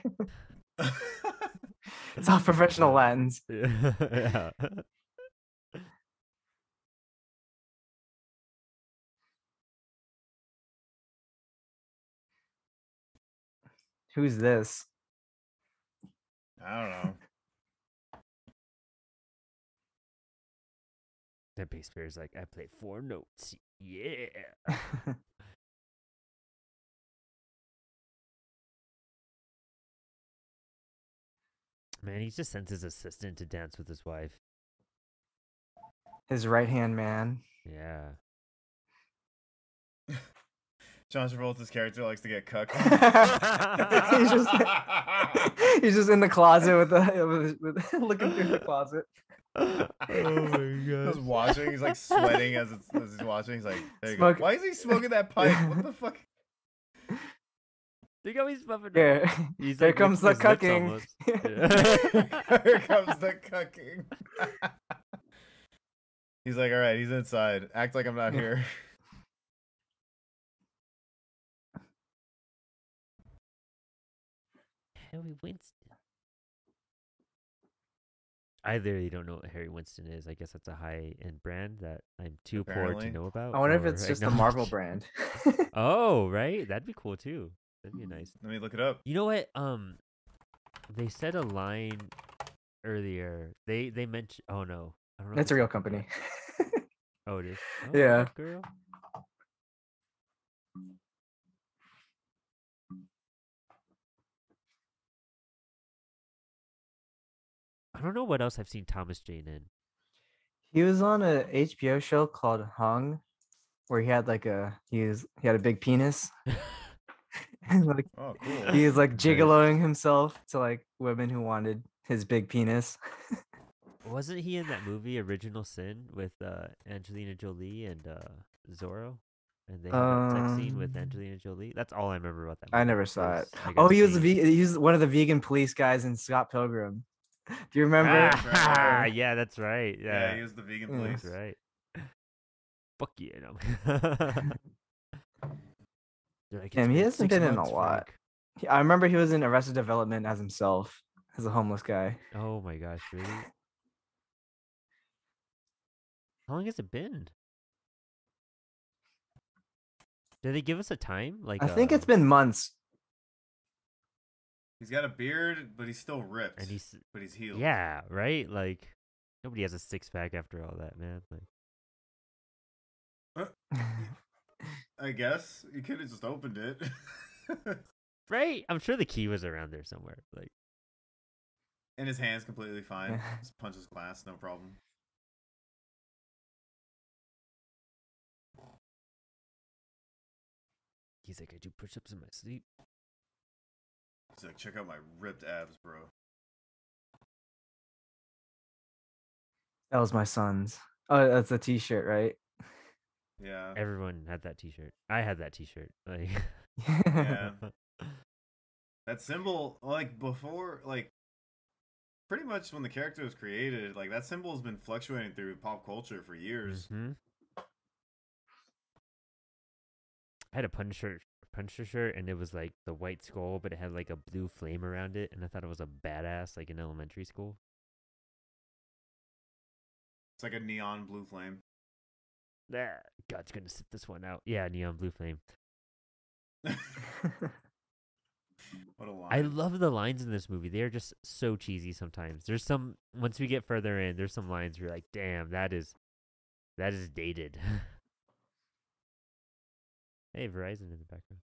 It's all professional Latins. Yeah. Who's this? I don't know. That bass player is like, I played 4 notes. Yeah. Man, he just sends his assistant to dance with his wife. His right hand man. Yeah. John Travolta's character likes to get cucked. he's just in the closet with looking through the closet. Oh my Just god. watching, he's like sweating as he's watching. He's like, there you Smoke- go. Why is he smoking that pipe? What the fuck? Look how he's puffing. Here, He's here like comes the licking his lips cucking. almost. Yeah. Here comes the cucking. He's like, all right, he's inside. Act like I'm not here. Harry Winston. I literally don't know what Harry Winston is. I guess that's a high-end brand that I'm too poor Apparently. to know about. I wonder if or it's just a Marvel acknowledge. brand. Oh, right. That'd be cool too. That'd be nice. Let me look it up. You know what? They said a line earlier. They mentioned. Oh no, I don't know. if It's a real company. Oh, it is. Oh, Yeah. good girl. I don't know what else I've seen Thomas Jane in. He was on a HBO show called Hung, where he had a big penis. And like Oh, cool. he was like Right. gigoloing himself to like women who wanted his big penis. Wasn't he in that movie Original Sin with Angelina Jolie and Zorro? And they have that sex scene with Angelina Jolie. That's all I remember about that movie. I never saw it. I got Oh, to he was see- he was one of the vegan police guys in Scott Pilgrim. Do you remember? Ah, yeah, that's right. Yeah, Yeah, he was the vegan Yeah. police. that's right. Fuck yeah, no. They're like, Damn, "It's he been hasn't 6 been in a months, lot. Frank." I remember he was in Arrested Development as himself, as a homeless guy. Oh my gosh, really? How long has it been? Did they give us a time? Like I think it's been months. He's got a beard, but he's still ripped. and he's but he's healed. yeah, right? Like nobody has a 6-pack after all that, man. Like I guess you could have just opened it. right? I'm sure the key was around there somewhere. Like And his hand's completely fine. Yeah. Just punches glass, no problem. he's like, I do push-ups in my sleep. He's like, check out my ripped abs, bro. That was my son's. Oh, that's a T-shirt, right? Yeah. Everyone had that T-shirt. I had that T-shirt. Like Yeah. That symbol, like before, like pretty much when the character was created, like that symbol has been fluctuating through pop culture for years. Mhm. I had a Punisher shirt, and it was like the white skull, but it had like a blue flame around it, and I thought it was a badass, like in elementary school. It's like a neon blue flame. God's gonna sit this one out. Yeah, neon blue flame. What a line. I love the lines in this movie. They are just so cheesy sometimes. There's some once we get further in, there's some lines where you're like, damn, that is dated. Hey, Verizon in the background.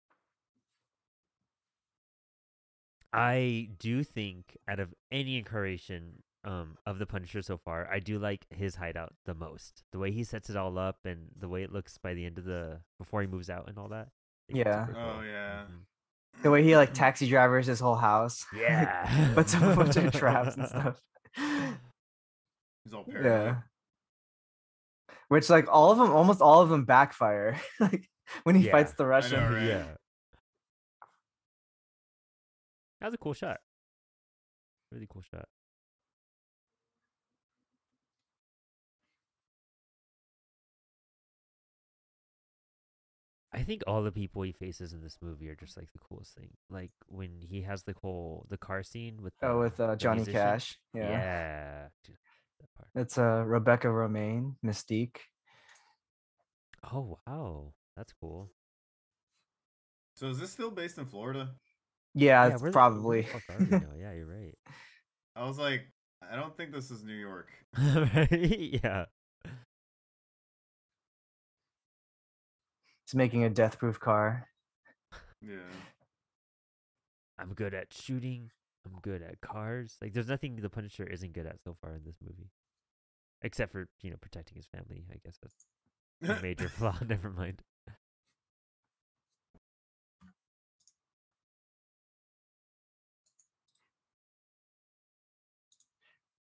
I do think out of any incarnation of the Punisher so far, I do like his hideout the most. The way he sets it all up and the way it looks by the end of before he moves out and all that. I think it's Yeah. super cool. Oh yeah. Mhm. The way he like taxi drivers his whole house. Yeah. Puts up a bunch of traps and stuff. He's all paranoid. Yeah. Which like almost all of them backfire. Like when he Yeah. fights the I Russian. know, right? Yeah. That was a cool shot. Really cool shot. I think all the people he faces in this movie are just like the coolest thing. Like when he has the car scene with With the Johnny musician. Cash. Yeah. Yeah. Dude, that part. It's Rebecca Romaine, Mystique. Oh wow, that's cool. So is this still based in Florida? Yeah, Yeah, it's where probably. the fuck are we now? Yeah, you're right. I was like, I don't think this is New York. Right? Yeah. He's making a death-proof car. Yeah. I'm good at shooting. I'm good at cars. Like, there's nothing the Punisher isn't good at so far in this movie, except for protecting his family. I guess that's a major flaw. Never mind.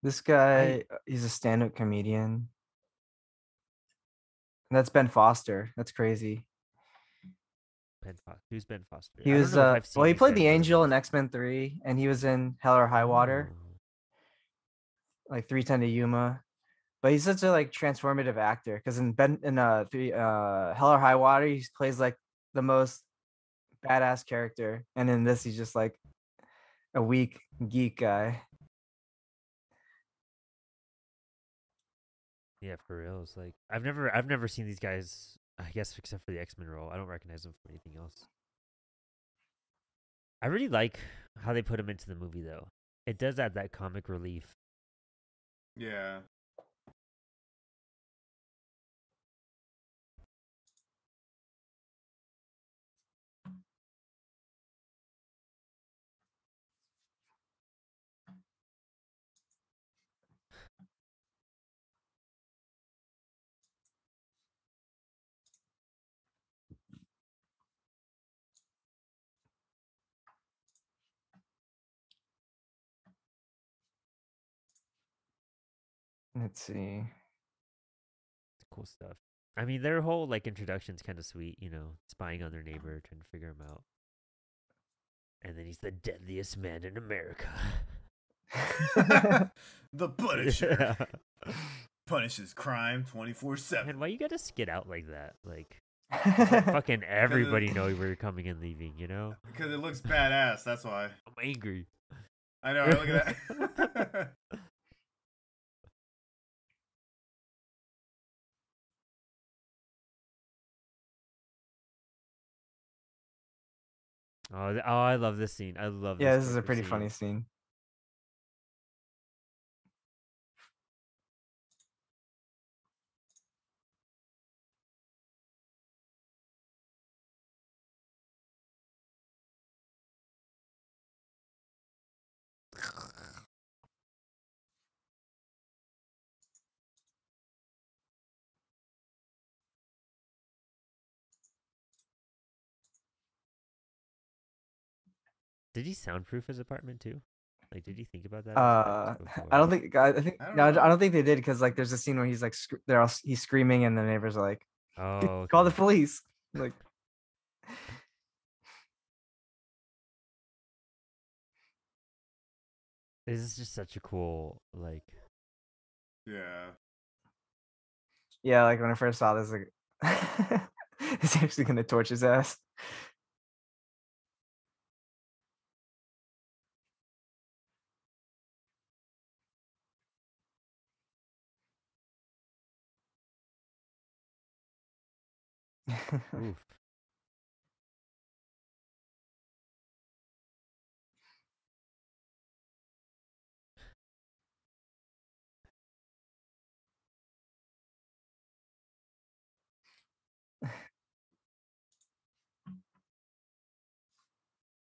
This guy, he's a stand-up comedian. And that's Ben Foster. That's crazy. Ben Foster. Who's Ben Foster? He I don't was know if I've seen he these played guys the in Angel in movies. X-Men 3, and he was in Hell or High Water, Oh. like 310 to Yuma. But he's such a like transformative actor because in Hell or High Water, he plays like the most badass character, and in this, he's just like a weak geek guy. Yeah, for real. It's like I've never seen these guys. I guess except for the X-Men role, I don't recognize them from anything else. I really like how they put him into the movie, though. It does add that comic relief. Yeah. Let's see. It's cool stuff. I mean, their whole like introduction's kind of sweet. Spying on their neighbor, trying to figure him out, and then he's the deadliest man in America. The Punisher Yeah. punishes crime 24/7. Man, why you gotta skid out like that? Like, let fucking everybody know where you're coming and leaving. Because it looks badass. That's why. I'm angry. I know. Look at that. Oh, I love this scene. I love Yeah, this this is a Joker pretty scene. funny scene. Did he soundproof his apartment too? Like, did he think about that I before? don't think I think I don't no, I know. don't think they did because like there's a scene where he's like he's screaming and the neighbors are like, Oh, call the okay. police. Like, This is just such a cool like. Yeah. yeah, like when I first saw this, like, he's actually gonna torch his ass. Oof.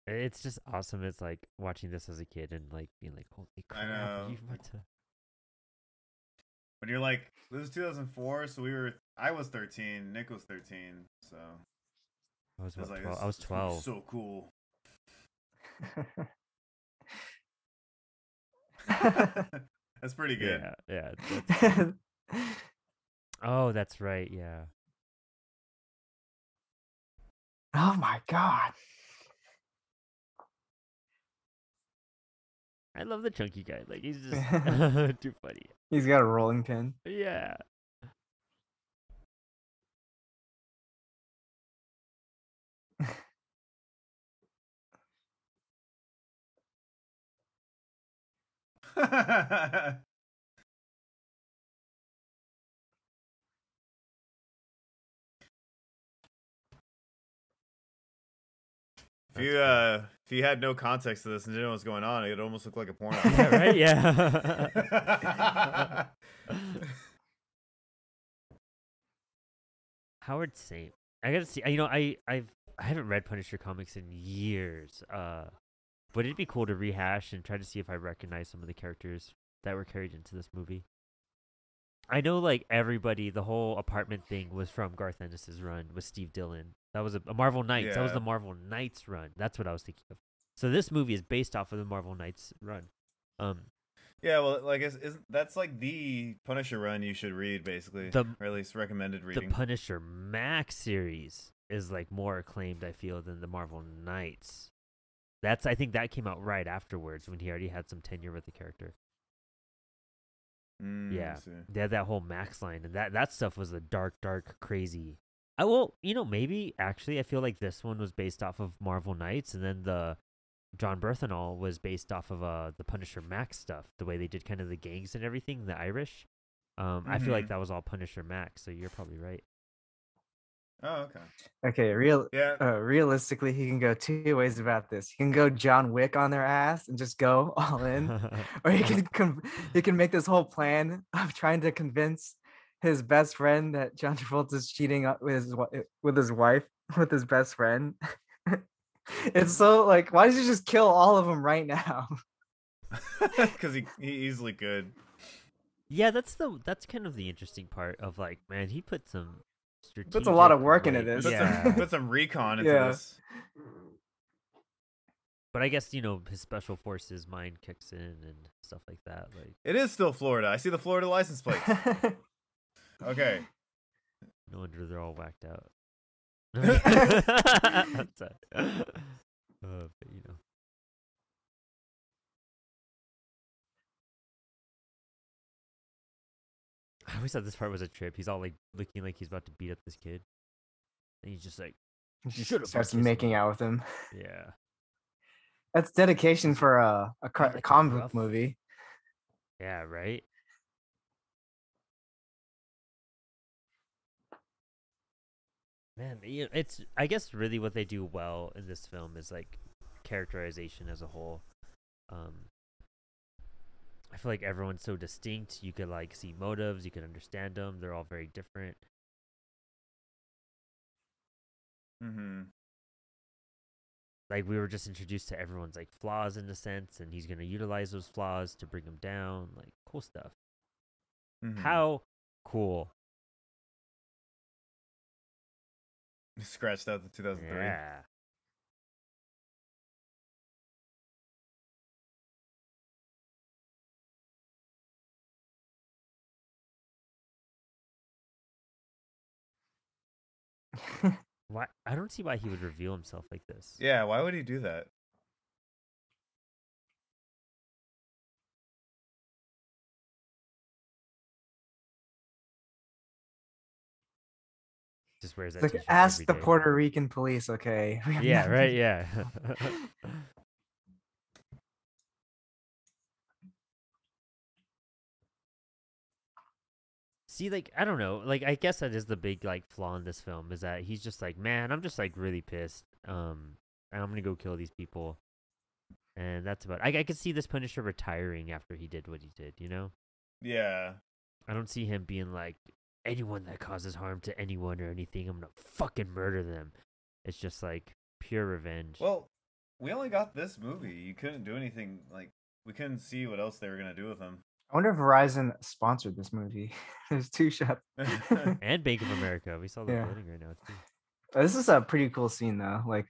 It's just awesome. It's like watching this as a kid and like being like, holy I crap, are know. you about to? When you're like, this is 2004, so I was 13, Nick was 13, so I was I was what, like, 12? I was this movie's 12. so cool. That's pretty good. Yeah, yeah. That's oh, that's right. Yeah. Oh my god. I love the chunky guy. Like he's just too funny. He's got a rolling pin. Yeah. If you had no context to this and didn't know what's going on, it'd almost look like a porno. Yeah, right? Yeah. Howard Saint. I gotta see. You know, I haven't read Punisher comics in years. But it'd be cool to rehash and try to see if I recognize some of the characters that were carried into this movie. I know, like everybody, the whole apartment thing was from Garth Ennis's run with Steve Dillon. That was a Marvel Knights. That was Yeah. the Marvel Knights run. That's what I was thinking of. So this movie is based off of the Marvel Knights run. Yeah, well, like that's like the Punisher run you should read, basically, or at least recommended The reading. Punisher Max series is like more acclaimed, I feel, than the Marvel Knights. I think that came out right afterwards when he already had some tenure with the character. Yeah, I see. they had that whole Max line, and that stuff was a dark, crazy. Well, maybe actually, I feel like this one was based off of Marvel Knights, and then the John Berthenol was based off of the Punisher Max stuff, the way they did kind of the gangs and everything, the Irish. I feel like that was all Punisher Max, so you're probably right. Oh, okay. Okay, realistically, he can go two ways about this. He can go John Wick on their ass and just go all in, or he can make this whole plan of trying to convince his best friend that John Travolta is cheating with his wife with his best friend. It's so like, why does he just kill all of them right now? Because he easily could. Yeah, that's kind of the interesting part of like, man, he put some strategic. Puts a lot of work into weight- this. Yeah, Put some recon into Yeah. this. but I guess his special forces mind kicks in and stuff like that. Like, It is still Florida. I see the Florida license plate. Okay. no wonder they're all whacked out. Sorry. But I always thought this part was a trip. He's all like looking like he's about to beat up this kid, and he's just like, He should've starts kissed making me. out with him. yeah, That's dedication for a like a comic book rough- movie. yeah, right. Man, it's I guess really what they do well in this film is like characterization as a whole. I feel like everyone's so distinct. You could like see motives, you could understand them. They're all very different. Mm-hmm. Like we were just introduced to everyone's like flaws in a sense, and he's gonna utilize those flaws to bring them down. Like cool stuff. Mm-hmm. How cool! Scratched out the 2003. Yeah. Why? I don't see why he would reveal himself like this. Yeah, why would he do that? Just wears that Like, t-shirt ask every the day. Puerto Rican police, okay? We have Yeah, nothing- right. Yeah. See, like, I don't know. Like, I guess that is the big, like, flaw in this film is that he's just like, man, I'm just, like, really pissed. And I'm going to go kill these people. And that's about I could see this Punisher retiring after he did what he did, you know? Yeah. I don't see him being like, anyone that causes harm to anyone or anything, I'm going to fucking murder them. It's just, like, pure revenge. Well, we only got this movie. You couldn't do anything, like, we couldn't see what else they were going to do with him. I wonder if Verizon sponsored this movie. There's two shots. And Bank of America. We saw the Yeah. voting right now, too. This is a pretty cool scene, though. Like,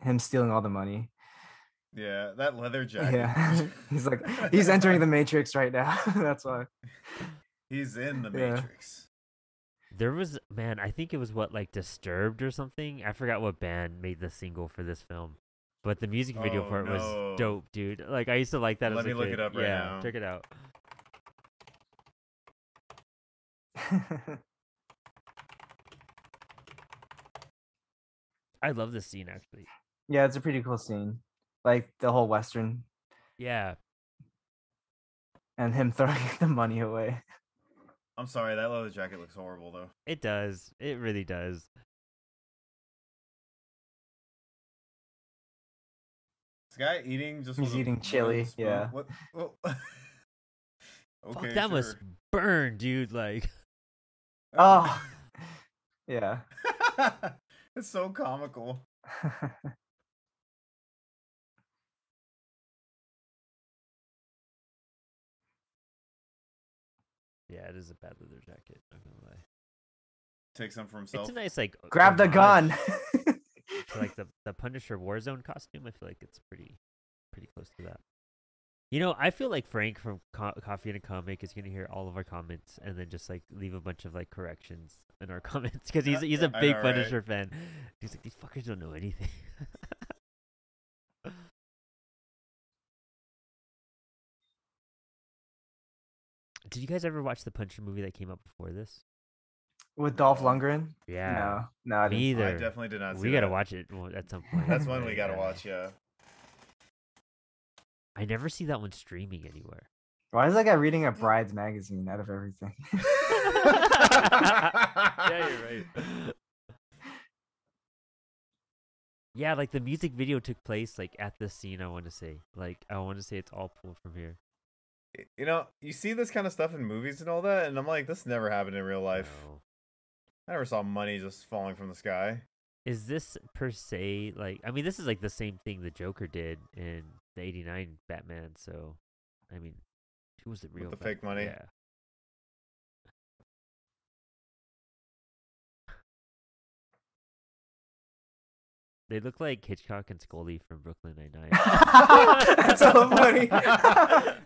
him stealing all the money. Yeah, that leather jacket. Yeah. he's entering the Matrix right now. That's why. He's in the Yeah. Matrix. There was, man, I think it was like Disturbed or something. I forgot what band made the single for this film. But the music video Oh, part no. was dope, dude. Like, I used to like that Let as a me look kid. it up right yeah, now. check it out. I love this scene, actually. Yeah, it's a pretty cool scene. Like, the whole Western Yeah. and him throwing the money away. I'm sorry, that leather jacket looks horrible, though. It does. It really does. This guy eating just He's with a eating wooden chili, spoon? yeah. What? Oh. Fuck, Okay, that must sure. burn, dude. Like, Oh. Yeah. It's so comical. yeah, it is a bad leather jacket. Not gonna lie. Takes them for himself. It's a nice, like, Grab the gun. homage to, like, the Punisher Warzone costume. I feel like it's pretty close to that. You know, I feel like Frank from Coffee and a Comic is gonna hear all of our comments and then just like leave a bunch of like corrections in our comments because he's a I big know, right? Punisher fan. He's like, these fuckers don't know anything. Did you guys ever watch the Punisher movie that came out before this? With Dolph No. Lundgren? Yeah, No, I me didn't. I either. definitely did not see We gotta that. watch it at some point. That's one we gotta Yeah. watch, yeah. I never see that one streaming anywhere. Why is that guy reading a Brides magazine out of everything? Yeah, you're right. Yeah, like the music video took place like at this scene. I want to say it's all pulled from here. You know, you see this kind of stuff in movies and all that, and I'm like, this never happened in real life. No. I never saw money just falling from the sky. Is this per se like? I mean, this is like the same thing the Joker did in the '89 Batman. So, I mean, who was the real? the fake money? Yeah. They look like Hitchcock and Scully from Brooklyn Nine-Nine. That's so funny.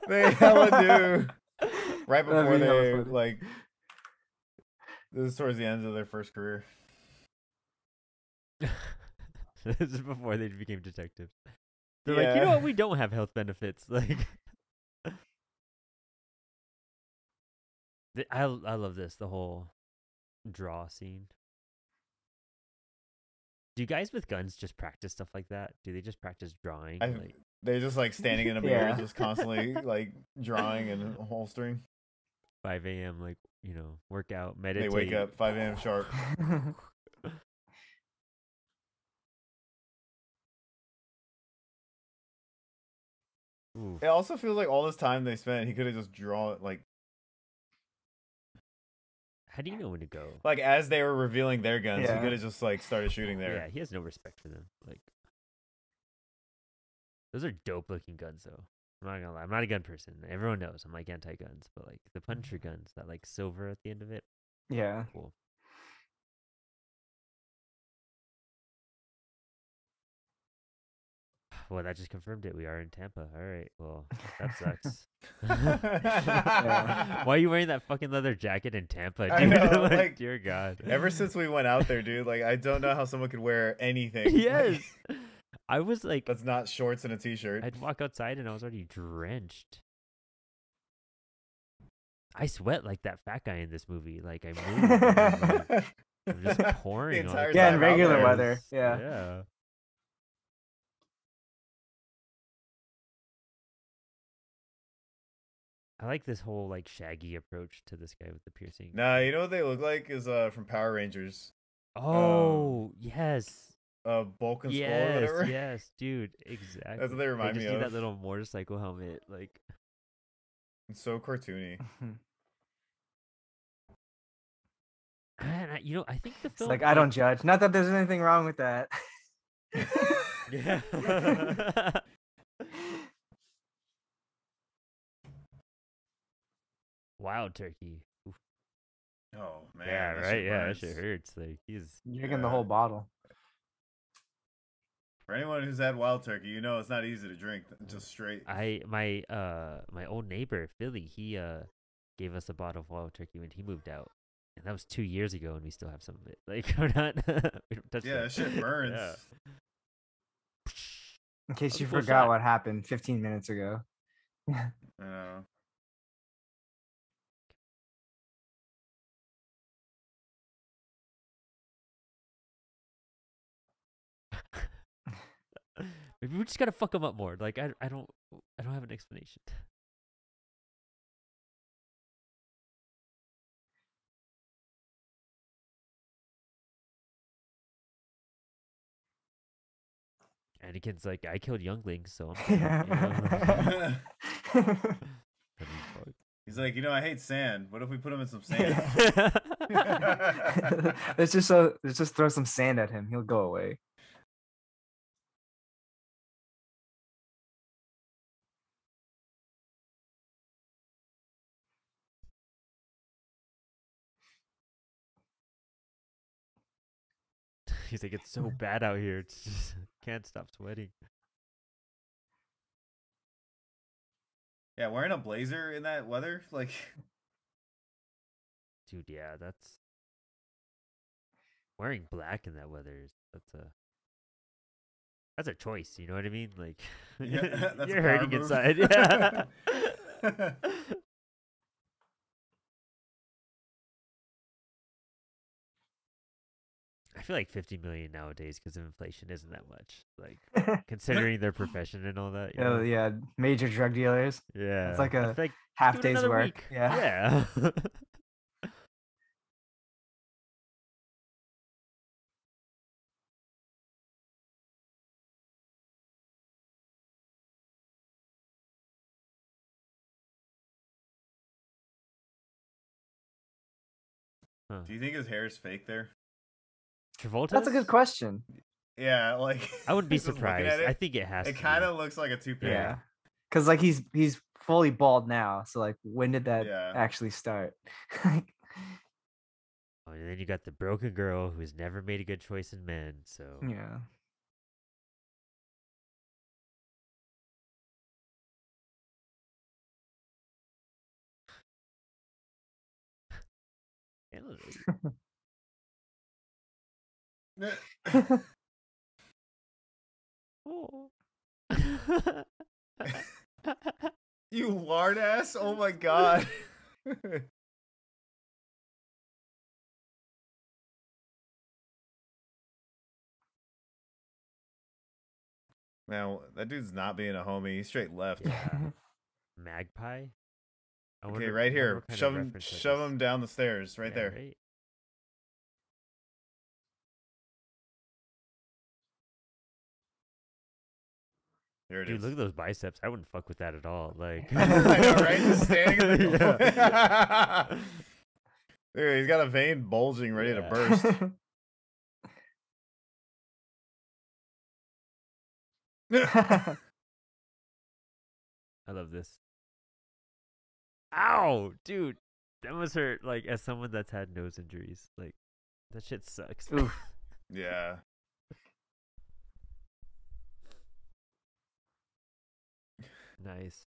They hella do. Right That'd before be hella they funny. like. This is towards the end of their first career. This is before they became detectives. They're like, you know what? We don't have health benefits. Like, I love this, the whole draw scene. Do you guys with guns just practice stuff like that? Do they just practice drawing? Like, They're just like standing in a mirror, Yeah. just constantly like drawing and holstering. 5 a.m., like, you know, workout, They meditate. wake up 5 a.m. sharp. Oof. It also feels like all this time they spent, he could have just drawn it How do you know when to go? like as they were revealing their guns, Yeah. he could have just like started shooting there. Yeah, he has no respect for them. Like, those are dope looking guns, though. I'm not gonna lie. I'm not a gun person. Everyone knows I'm like anti-guns, but like the Punisher guns, that like silver at the end of it, Yeah. cool. Well, that just confirmed it. We are in Tampa. All right. Well, that sucks. Yeah. Why are you wearing that fucking leather jacket in Tampa, dude? I know, Like, like, dear God. Ever since we went out there, dude, like I don't know how someone could wear anything. Yes. like, I was like, that's not shorts and a t-shirt. I'd walk outside and I was already drenched. I sweat like that fat guy in this movie. Like, I move. I'm just pouring on entire the Yeah, in time out regular there. weather. Yeah. Yeah. I like this whole like shaggy approach to this guy with the piercing. Nah, you know what they look like is from Power Rangers. Oh, yes. Bulk and Skull or Yes, whatever. yes, dude, exactly. That's what they remind just me need of. that little motorcycle helmet, like. It's so cartoony. And I think the It's film. like I don't judge. Not that there's anything wrong with that. Yeah. Wild turkey. Oof. Oh man. Yeah, that right. shit Yeah, that burns. shit hurts. Like he's. Drinking the whole bottle. For anyone who's had wild turkey, you know it's not easy to drink just straight. My old neighbor Philly, he gave us a bottle of wild turkey when he moved out, and that was 2 years ago, and we still have some of it. Like we're not. We don't touch Yeah, that shit burns. Yeah. In case That was you a cool forgot shot. what happened 15 minutes ago. I know. Maybe we just gotta fuck him up more. Like I don't have an explanation. Anakin's like, I killed younglings, so I'm down, you know? That'd be fucked. He's like, I hate sand. What if we put him in some sand? let's just throw some sand at him. He'll go away. He's like, it's so bad out here. It's just can't stop sweating. Yeah, wearing a blazer in that weather, like. Dude, yeah, that's wearing black in that weather. That's a choice. You know what I mean? Like, Yeah, that's a you're power hurting move. inside. Yeah. I feel like 50 million nowadays because of inflation isn't that much. Like considering their profession and all that. You know? Yeah, major drug dealers. Yeah. It's like I a feel like half do it day's another work. week. Yeah. Yeah. Huh. Do you think his hair is fake there? Travolta? That's a good question. Yeah, like. I wouldn't be just looking surprised. at I think it has It to. kind of looks like a toupee. Yeah. Cause like he's fully bald now. So like when did that Yeah. actually start? Oh, and then you got the broken girl who's never made a good choice in men. So Yeah. Oh. You lard ass? Oh my god. Man, that dude's not being a homie. He's straight left. Yeah. Magpie. I Okay, wonder- right wonder here. what kind of Shove him, reference that shove is. him down the stairs, right Yeah, there. Right? There it Dude, is. look at those biceps. I wouldn't fuck with that at all. Like, I know, right? Just standing in the Yeah. Dude, he's got a vein bulging, ready to Yeah. burst. I love this. Ow, dude, that must hurt. Like, as someone that's had nose injuries, like, that shit sucks. Oof. Yeah. Nice.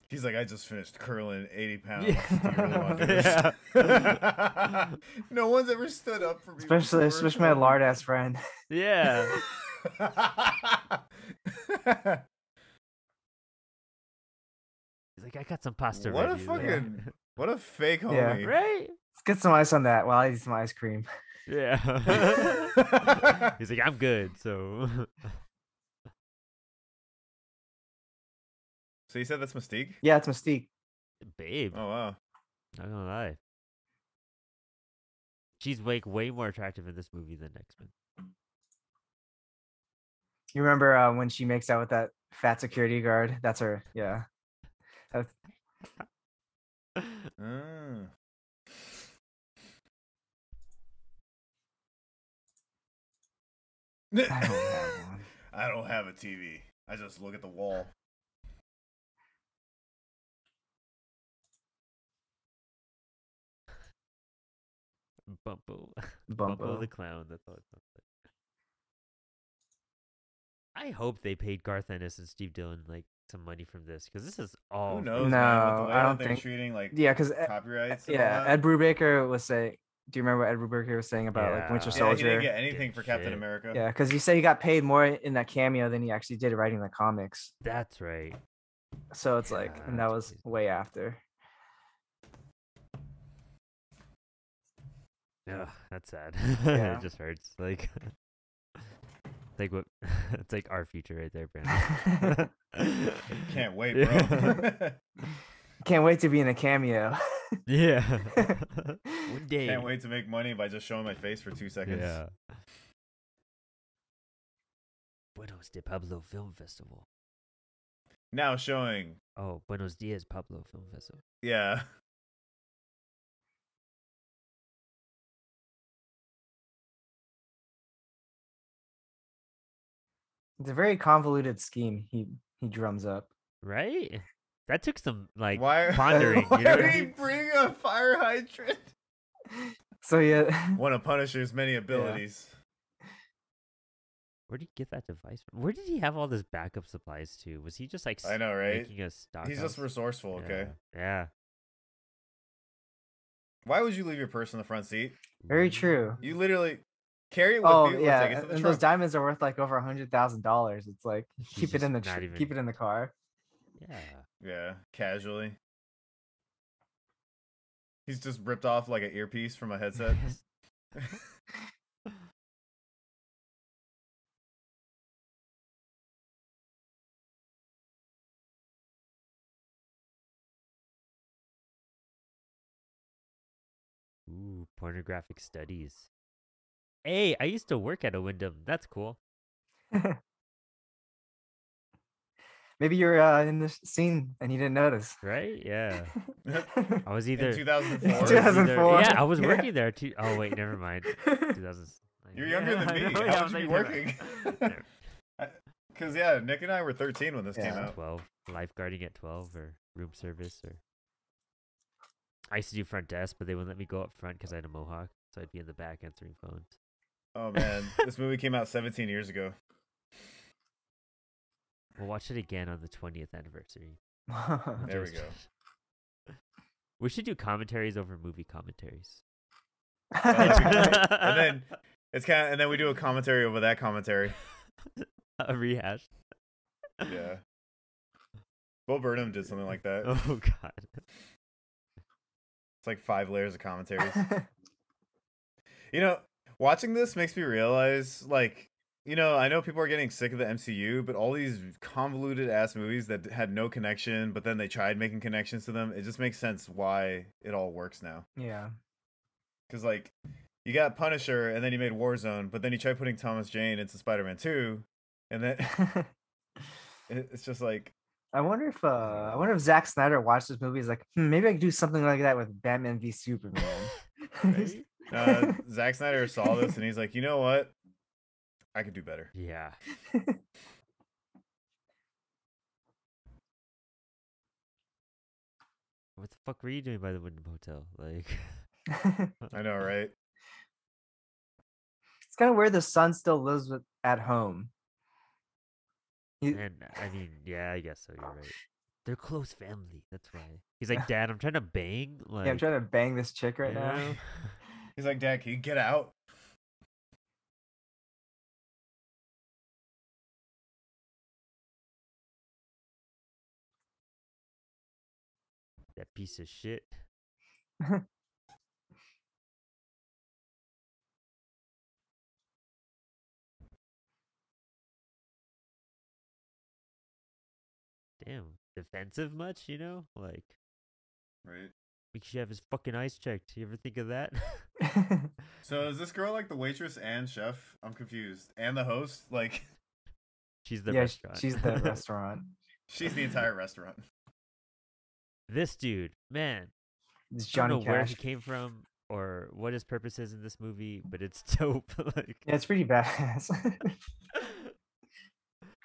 He's like, I just finished curling 80 pounds. Yeah. Do you really want to do this? Yeah. No one's ever stood up for me. especially my lard ass friend. Yeah. He's like, I got some pasta What a ready. Like, fucking, what a fake Yeah. homie. right? Let's get some ice on that while I eat some ice cream. Yeah. He's like, I'm good. So So you said that's Mystique? Yeah, it's Mystique. Babe. Oh wow. Not gonna lie. She's way more attractive in this movie than X Men. You remember when she makes out with that fat security guard? That's her. Yeah. That's- Mm. I don't have one. I don't have a TV. I just look at the wall. Bumpo. Bumpo. Bumpo the clown. That's all it sounds like. I hope they paid Garth Ennis and Steve Dillon like some money from this, because this is all Who free. knows, man? With No, the way I that don't they're think. treating like Yeah, because copyrights. And all yeah, that. Ed Brubaker was saying. Do you remember what Ed Brubaker was saying about like Winter Yeah. Yeah, he Soldier? didn't get anything Didn't for Captain shit. America. Yeah, because he said he got paid more in that cameo than he actually did writing the comics. That's right. So it's like, Yeah, and that that's was crazy. way after. Yeah, that's sad. Yeah. It just hurts. Like, like what? It's like our future right there, Brandon. Can't wait, Yeah. bro. Can't wait to be in a cameo. Yeah. One day. Can't wait to make money by just showing my face for 2 seconds. Yeah. Buenos de Pablo Film Festival. Now showing. Oh, Buenos Dias Pablo Film Festival. Yeah. It's a very convoluted scheme he drums up. Right? That took some like Why? pondering. Why You know would what I he mean? bring a fire hydrant? So yeah. One of Punisher's many abilities. Where did he get that device from? Where did he have all this backup supplies to? Was he just like I know, right? making a stock? He's just resourceful. Okay. Yeah. Why would you leave your purse in the front seat? Very true. You literally carry it with Oh you. Or yeah, take it to the and trunk. those diamonds are worth like over $100,000. It's like He's keep it in the just not even- keep it in the car. Yeah. Yeah, casually. He's just ripped off like an earpiece from a headset. Ooh, pornographic studies. Hey, I used to work at a Wyndham. That's cool. Maybe you're in the scene and you didn't notice. Right? Yeah. In I was either 2004. I was 2004. yeah, I was Yeah. working there too. Oh wait, never mind. 2000. You're younger than me. I know, How I would you be was like, working? never- Because yeah, Nick and I were 13 when this came Yeah. out. 12, lifeguarding at 12, or room service, or I used to do front desk, but they wouldn't let me go up front because I had a mohawk, so I'd be in the back answering phones. Oh man, this movie came out 17 years ago. We'll watch it again on the 20th anniversary. There we go. We should do commentaries over movie commentaries. And then it's kind of, and then we do a commentary over that commentary. A rehash. Yeah. Bo Burnham did something like that. Oh god. It's like 5 layers of commentaries. You know, watching this makes me realize, like, you know, I know people are getting sick of the MCU, but all these convoluted ass movies that had no connection, but then they tried making connections to them, it just makes sense why it all works now. Yeah. Because, like, you got Punisher, and then you made Warzone, but then you tried putting Thomas Jane into Spider-Man 2, and then it's just like, I wonder if Zack Snyder watched this movie. He's like, maybe I could do something like that with Batman v Superman. Right? Zack Snyder saw this, and he's like, you know what? I could do better. Yeah. What the fuck were you doing by the Wyndham Hotel? Like, I know, right? It's kind of weird the son still lives at home. and I mean, yeah, I guess so. You're right. They're close family. That's why. He's like, Dad, I'm trying to bang. Like, Yeah, I'm trying to bang this chick right you now. know? He's like, Dad, can you get out? That piece of shit. Damn, defensive much? You know, like Right. We should have his fucking eyes checked. You ever think of that? So is this girl like the waitress and chef? I'm confused. And the host? Like, She's the Yeah, restaurant. she's the restaurant. she's the entire restaurant. This dude, man, It's I don't Johnny know where he Cash. came from or what his purpose is in this movie, but it's dope. Like, Yeah, it's pretty badass.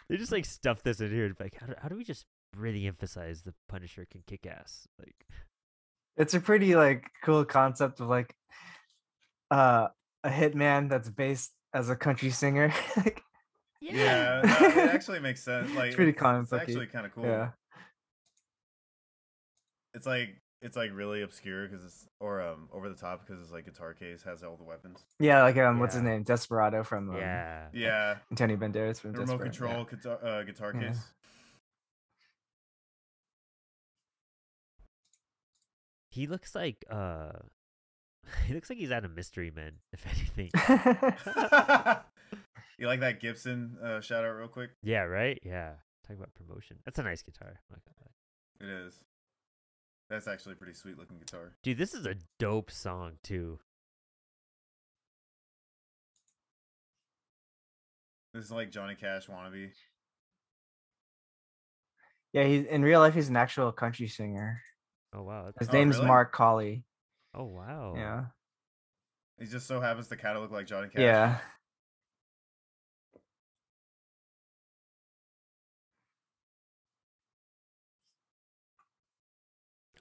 they just like stuff this in here. Like, how do we just really emphasize the Punisher can kick ass? Like, It's a pretty like cool concept of like a hitman that's based as a country singer. Like, Yeah, no, it actually makes sense. Like, it's pretty comic it's booky. actually kind of cool. Yeah. It's like really obscure because it's over the top because it's like guitar case has all the weapons. Yeah, like what's his Yeah. name? Desperado from yeah. Yeah, Antonio Banderas from the remote Desperado. control guitar Yeah. case. He looks like he's out of Mystery Men, if anything. Yeah. You like that Gibson shout out real quick? Yeah, right? Yeah. Talk about promotion. That's a nice guitar. I'm not gonna lie. It is. That's actually a pretty sweet looking guitar. Dude, this is a dope song too. This is like Johnny Cash wannabe. Yeah, he's in real life he's an actual country singer. Oh wow. His Oh, name's really? Mark Colley. Oh wow. Yeah. He just so happens to kind of look like Johnny Cash. Yeah.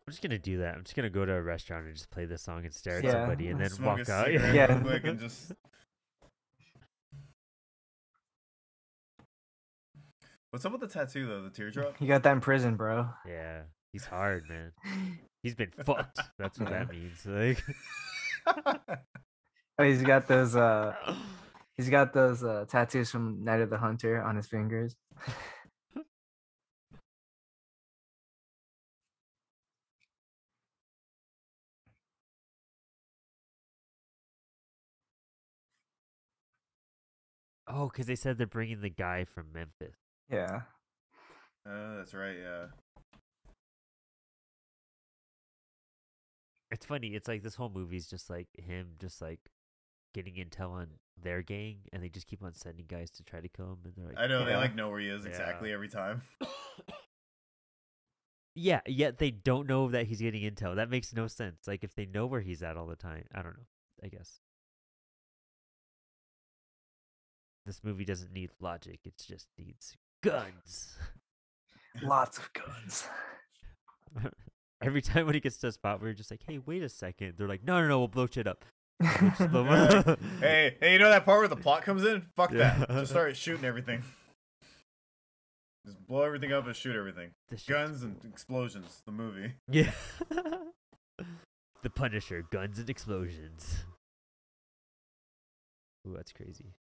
I'm just gonna do that. I'm just gonna go to a restaurant and just play this song and stare at Yeah. somebody and then Smoke walk a out. cigarette Yeah. real quick and just. What's up with the tattoo though? The teardrop? You got that in prison, bro. Yeah. He's hard, man. He's been fucked. That's what that means. Like Oh, he's got those tattoos from Night of the Hunter on his fingers. oh, because they said they're bringing the guy from Memphis. Yeah. That's right. Yeah. It's funny. It's like this whole movie's just like him, just like getting intel on their gang, and they just keep on sending guys to try to kill him. And they're like, I know they Yeah. like know where he is Yeah. exactly every time. yeah, yet they don't know that he's getting intel. That makes no sense. Like if they know where he's at all the time, I don't know. I guess this movie doesn't need logic. It just needs guns. Lots of guns. Every time when he gets to a spot, we're just like, "Hey, wait a second." They're like, "No, we'll blow shit up." We'll just blow Hey, you know that part where the plot comes in? Fuck Yeah. that. Just start shooting everything. Just blow everything up and shoot everything. This shit's Guns cool. and explosions. The movie. Yeah. The Punisher, guns and explosions. Ooh, that's crazy.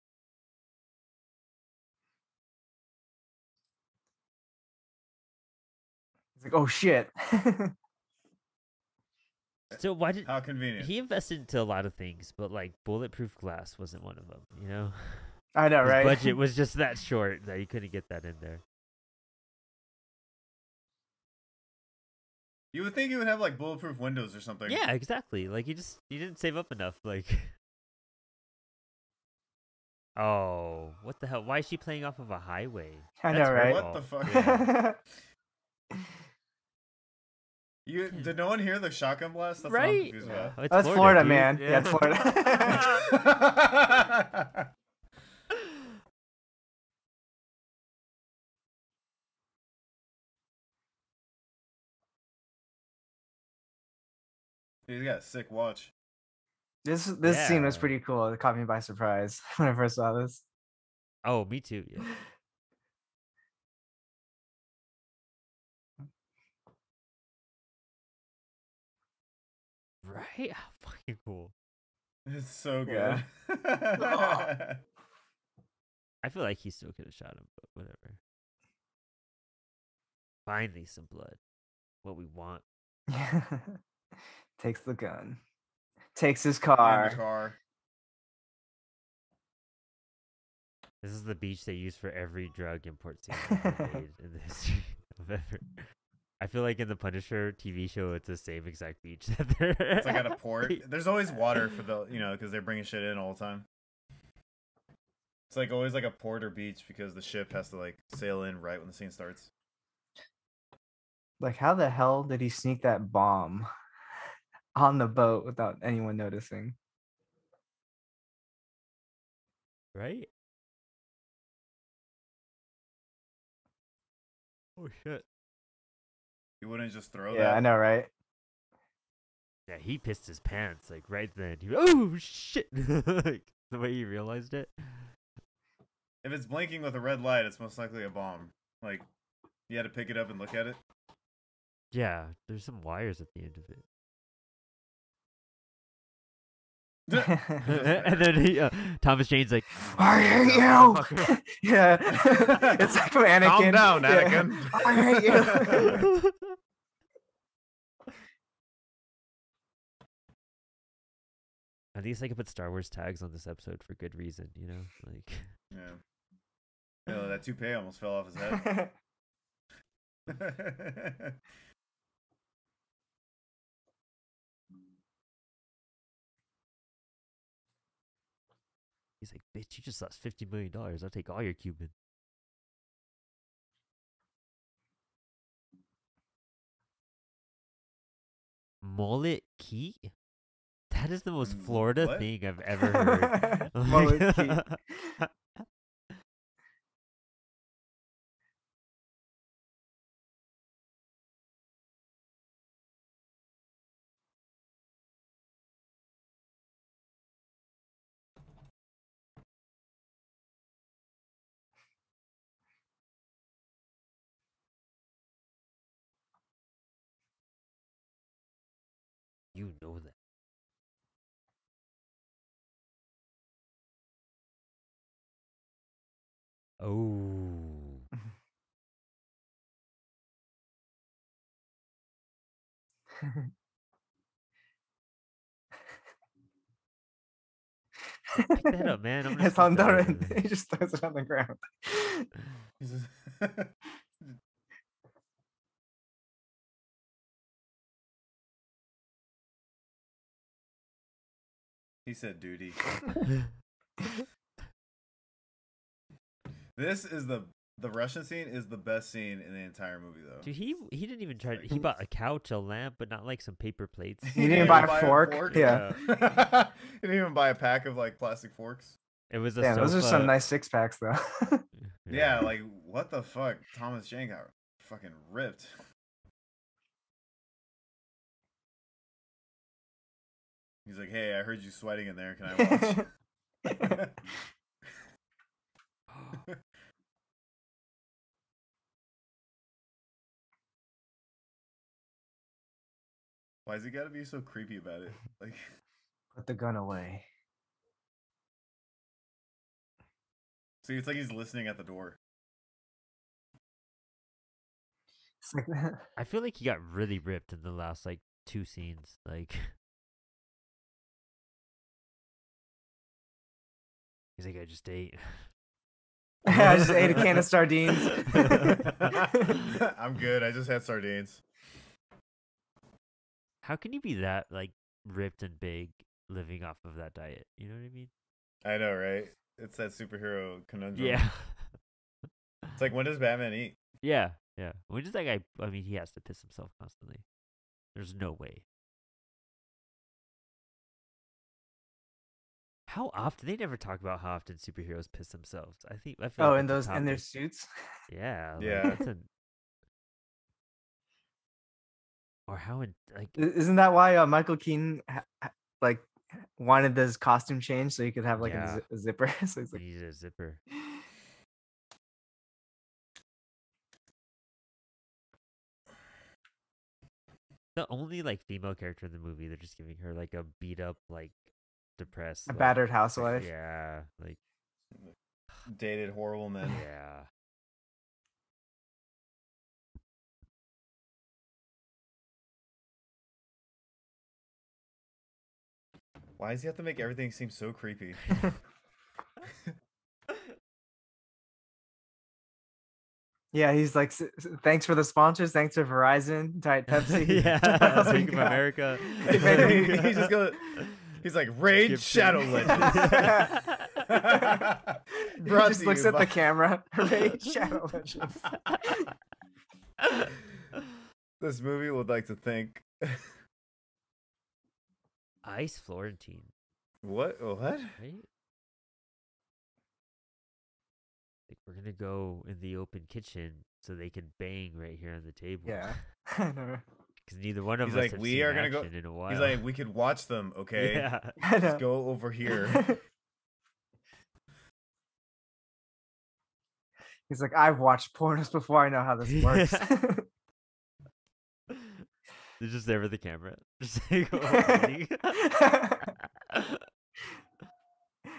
It's like, oh shit. So why did How convenient. he invested into a lot of things, but like bulletproof glass wasn't one of them, you know? I know, His right? budget was just that short that he couldn't get that in there. You would think he would have like bulletproof windows or something. Yeah, exactly. Like he didn't save up enough. Like, oh, what the hell? Why is she playing off of a highway? I That's know, her right? What the fault. fuck? Yeah. Did no one hear the shotgun blast? That's Right? what I'm confused Yeah. Oh, it's That's Florida, dude. man. Yeah, it's Florida. about. He's got a sick watch. This scene was Yeah. pretty cool. It caught me by surprise when I first saw this. Oh, me too. Yeah. Right? How fucking cool. It's so Yeah. good. I feel like he still could have shot him, but whatever. Finally, some blood. What we want. Takes the gun. Takes his And car. the car. This is the beach they use for every drug import scene ever made in the history of ever. I feel like in the Punisher TV show, it's the same exact beach that they're. It's like at a port. There's always water for the because they're bringing shit in all the time. It's like always like a port or beach because the ship has to like sail in right when the scene starts. Like, how the hell did he sneak that bomb on the boat without anyone noticing? Right? Oh shit! You wouldn't just throw Yeah, that. I know, right? Yeah, he pissed his pants like right then. Oh shit! Like, the way he realized it. If it's blinking with a red light, it's most likely a bomb. Like, you had to pick it up and look at it. Yeah, there's some wires at the end of it. And then Thomas Jane's like, I hate you. "Motherfucker." Yeah, it's like from Anakin. Calm down, Yeah. Anakin. I hate you. At least I could put Star Wars tags on this episode for good reason, you know? Like, Yeah. That toupee almost fell off his head. he's like, bitch, you just lost $50 million. I'll take all your Cuban. Mullet Key? That is the most Florida what? thing I've ever heard. Mullet Key. You know that. Oh. Pick that up, man. I'm gonna It's on scoop that the up. he just throws it on the ground. He said duty. This is the Russian scene is the best scene in the entire movie, though. Dude, he didn't even try. He bought a couch, a lamp, but not like some paper plates. You didn't buy a fork? Yeah. He didn't even buy a pack of like plastic forks. It was a Damn, sofa. those are some nice 6-packs, though. Yeah, like what the fuck? Thomas Jane got fucking ripped. He's like, hey, I heard you sweating in there. Can I watch? Why's he gotta be so creepy about it? Like, Put the gun away. see, it's like he's listening at the door. It's like I feel like he got really ripped in the last like 2 scenes. Like, he's like, I just ate. I just ate a can of sardines. I'm good. I just had sardines. How can you be that like ripped and big living off of that diet? You know what I mean? I know, right? It's that superhero conundrum. Yeah. It's like, when does Batman eat? Yeah. Yeah. When does that guy? I mean, he has to piss himself constantly. There's no way. How often? They never talk about how often superheroes piss themselves. I feel Oh, like in that's a those in their topic. suits. Yeah. Like, Yeah. That's or how in like Isn't that why Michael Keaton like wanted this costume change so he could have like Yeah. a zipper? So he's he like, needs a zipper. The only like female character in the movie, they're just giving her like a beat up, like depressed, a like, battered housewife. Yeah, like Dated horrible men. yeah. Why does he have to make everything seem so creepy? Yeah, he's like, thanks for the sponsors. Thanks to Verizon, Diet Pepsi. Yeah, What else we Bank of got? America. He's just going. He's like Raid Shadow Legends. He Brought just to looks you at by- the camera. Raid Shadow Legends. This movie would like to thank. Ice Florentine, What? What? right? Like we're gonna go in the open kitchen so they can bang right here on the table. Yeah, I know. Because neither one of He's us like, have we seen are gonna go. action in a while. He's like, we could watch them, okay? yeah. I know. Just go over here. He's like, I've watched pornos before. I know how this works. They're just there with the camera. Just like, waiting.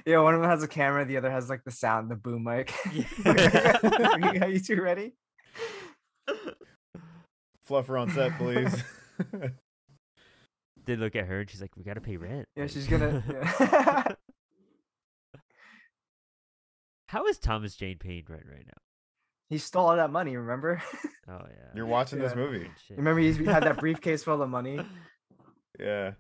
Yeah, one of them has a camera, the other has like the sound, the boom mic. Yeah. Are you two ready? Fluffer on set, please. They look at her and she's like, we gotta pay rent. Yeah, Like- she's gonna. Yeah. How is Thomas Jane paying rent right now? He stole all that money. Remember? Oh yeah. You're watching this Yeah. movie. Good shit. Remember he had that briefcase full of money. Yeah.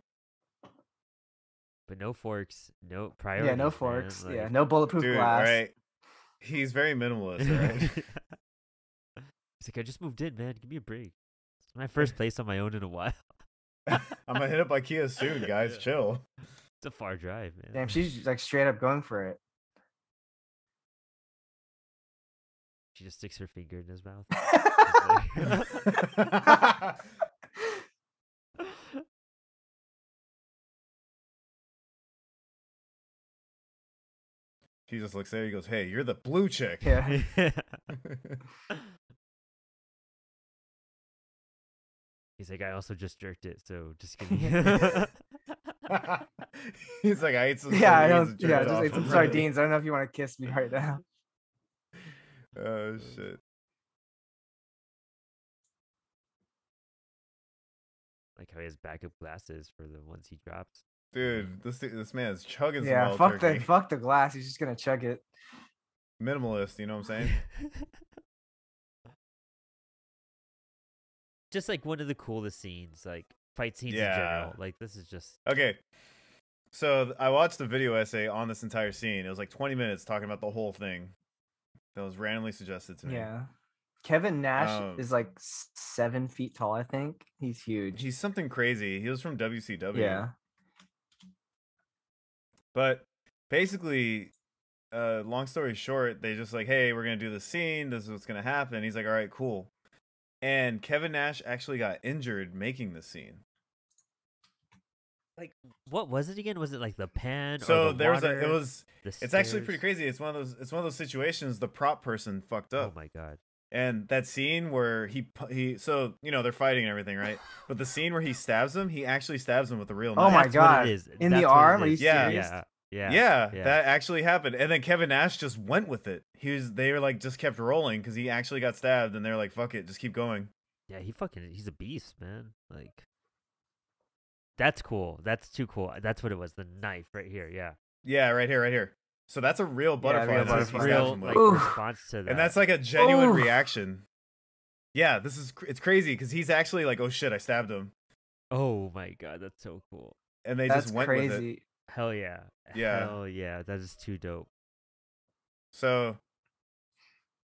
But no forks, no priorities. Yeah, no man, forks. Yeah, like- no bulletproof Dude, glass. alright. He's very minimalist, alright? He's like, I just moved in, man. Give me a break. It's my first place on my own in a while. I'm gonna hit up IKEA soon, guys. Yeah. Chill. It's a far drive, man. Damn, she's like straight up going for it. She just sticks her finger in his mouth. He just looks at her. He goes, "Hey, you're the blue chick." Yeah. He's like, I also just jerked it, so just give me. He's like, I ate some. Yeah, I sardines don't. and Yeah, jerked just off ate some already." sardines. I don't know if you want to kiss me right now. Oh shit. Like how he has backup glasses for the ones he drops. Dude, this man is chugging some Yeah, wild fuck turkey. the glass. He's just gonna chug it. Minimalist, you know what I'm saying? Just like one of the coolest scenes, like fight scenes in Yeah. general. Like this is just Okay. So I watched the video essay on this entire scene. It was like 20 minutes talking about the whole thing. That was randomly suggested to me. Yeah. Kevin Nash Um, is like 7 feet tall. I think he's huge. He's something crazy. He was from WCW. Yeah. But basically, long story short, they just like, hey, we're gonna do this scene. This is what's gonna happen. He's like, all right, cool. And Kevin Nash actually got injured making the scene. like what was it again? Was it like the pan? So or the there was water, it was the it's actually stairs? pretty crazy. It's one of those situations. The prop person fucked Oh up. my god. And that scene where he so you know they're fighting and everything, right? But the scene where he stabs him, he actually stabs him with a real knife. Oh my That's what God. it is. In That's the what it arm? Are is. you Yeah. serious? Yeah. Yeah, Yeah. that actually happened. And then Kevin Nash just went with it. They were like just kept rolling because he actually got stabbed, and they're like, "Fuck it, just keep going." Yeah, he's a beast, man. Like that's cool. That's too cool. That's what it was. The knife right here. Yeah. Yeah, right here, right here. So that's a real butterfly. real That's what he butterfly. stabs Real him like with. Ooh. response to that. And that's like a genuine Ooh. reaction. Yeah, it's crazy because he's actually like, "Oh shit, I stabbed him," oh my god, that's so cool. and they That's just went with it. crazy. Hell yeah. Yeah. Hell yeah. That is too dope. So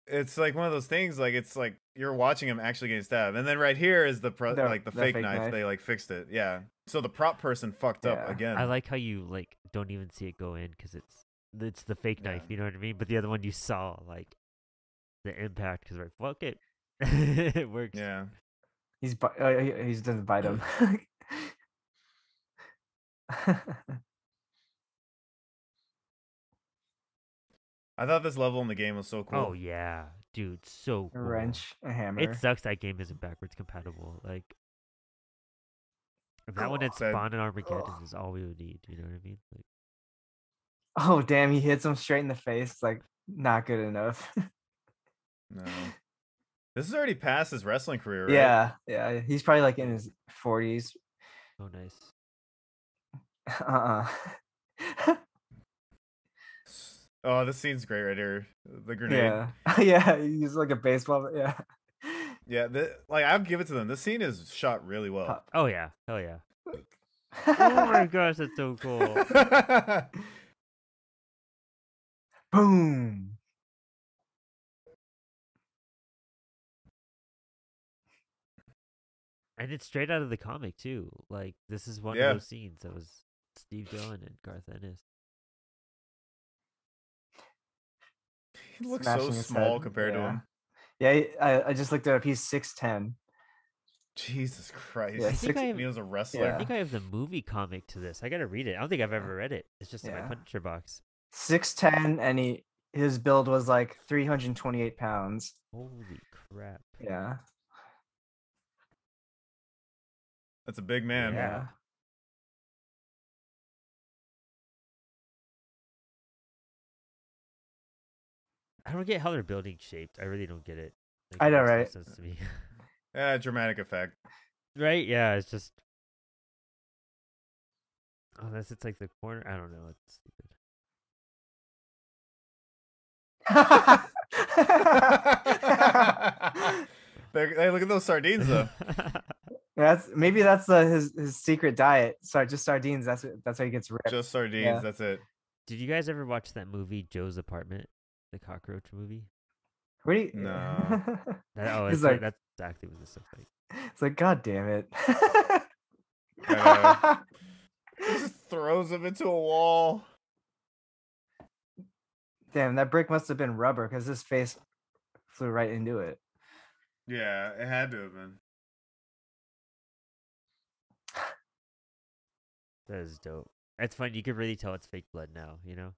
it's like one of those things. Like it's like you're watching him actually getting stabbed, and then right here is the The fake fake knife. knife. They like fixed it. Yeah. So the prop person fucked up Yeah. again. I like how you like don't even see it go in because it's the fake knife. Yeah. You know what I mean? But the other one you saw like the impact because like fuck it, it works. Yeah. He doesn't bite him. I thought this level in the game was so cool. Oh yeah, dude, so A cool. wrench, a hammer. It sucks that game isn't backwards compatible. Like if that one had That- Spawn and Armageddon is all we would need. You know what I mean? Like, Oh damn! He hits him straight in the face. It's like not good enough. No. This is already past his wrestling career, right? Yeah, yeah. He's probably like in his 40s. oh nice. Uh-uh. Oh, this scene's great right here. The grenade. Yeah. Yeah, he uses like a baseball, but yeah. Yeah, like I'll give it to them. This scene is shot really well. Pop. Oh yeah, hell yeah. Oh my gosh, that's so cool. Boom. And it's straight out of the comic too. Like this is one of Yeah. those scenes that was Steve Dillon and Garth Ennis. He looks so Smashing his small head. compared to Yeah. him. Yeah, I just looked it up. He's 6'10". Jesus Christ. Yeah, I think I And have, he was a I wrestler. think I have the movie comic to this. I gotta read it. I don't think I've ever read it. It's just in my Yeah. Punisher box. 6'10", and his build was like 328 pounds. Holy crap. Yeah. That's a big man. Yeah. I don't get how they're building shaped. I really don't get it. Like, I it know, makes no right? sense to me. Dramatic effect. Right? Yeah, it's just. Unless it's like the corner. I don't know. It's stupid. Hey, look at those sardines though. Maybe that's his secret diet. Sorry, just sardines. That's how he gets ripped. Just sardines. Yeah. That's it. Did you guys ever watch that movie, Joe's Apartment? The cockroach movie? What do you? No. It's He's like, like, that's exactly what this looks like. it's like, God damn it. He just throws him into a wall. Damn, that brick must have been rubber because his face flew right into it. Yeah, it had to have been. That is dope. It's fun. You can really tell it's fake blood now, you know?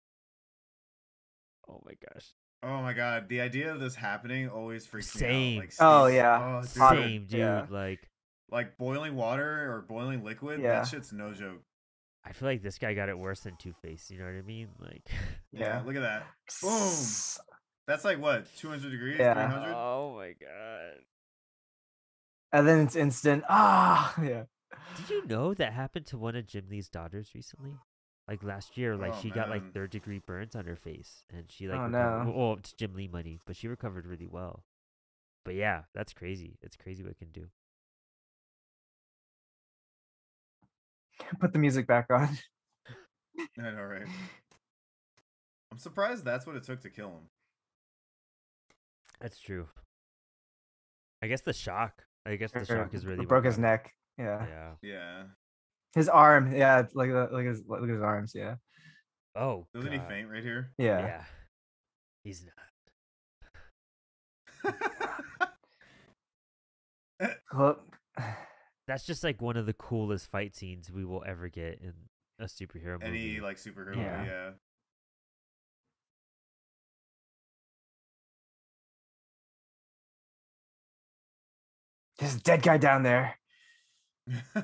Oh my gosh. Oh my god, the idea of this happening always freaks Same. me out. Like, Oh, Steve- yeah. dude. Same, dude. Yeah. Like, boiling water or boiling liquid, Yeah. that shit's no joke. I feel like this guy got it worse than Two-Face. You know what I mean? Like, Yeah, look at that. Boom. That's like what, 200 degrees? Yeah. 300? oh my god. And then it's instant. Ah, yeah. Did you know that happened to one of Jim Lee's daughters recently? Like last year, like Oh, she got like man. third-degree burns on her face, and she like Oh, recovered. no. Well, it's Jim Lee money, but she recovered really well. But yeah, that's crazy. It's crazy what it can do. Put the music back on. I know, right? I'm surprised that's what it took to kill him. That's true. I guess the shock. I guess the shock is really It broke what his got neck. it. Yeah. Yeah. Yeah. His arm. Yeah. Look at his arms. Yeah. Oh. Doesn't he God. faint right here? Yeah. Yeah. He's not. Well, That's just like one of the coolest fight scenes we will ever get in a superhero movie. Any like superhero Yeah. movie, yeah. there's a dead guy down there.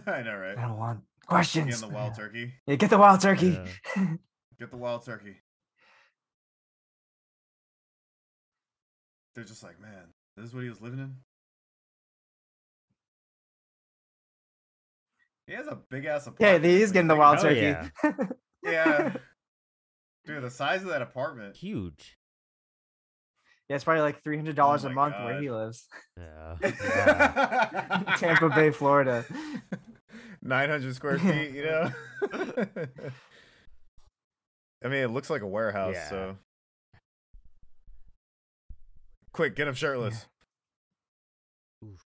I know, right? I don't want Get questions. the wild turkey. Yeah, get the wild turkey. Get the wild turkey. They're just like, man, this is what he was living in. He has a big ass Yeah, apartment. he is when getting you the think wild Oh, turkey. yeah. Yeah. Dude, the size of that apartment. Huge. Yeah, it's probably like $300 Oh a my month where God. he lives. Yeah. Tampa Bay, Florida. 900 square feet, you know? I mean, it looks like a warehouse, Yeah. so. Quick, get him shirtless. Oof.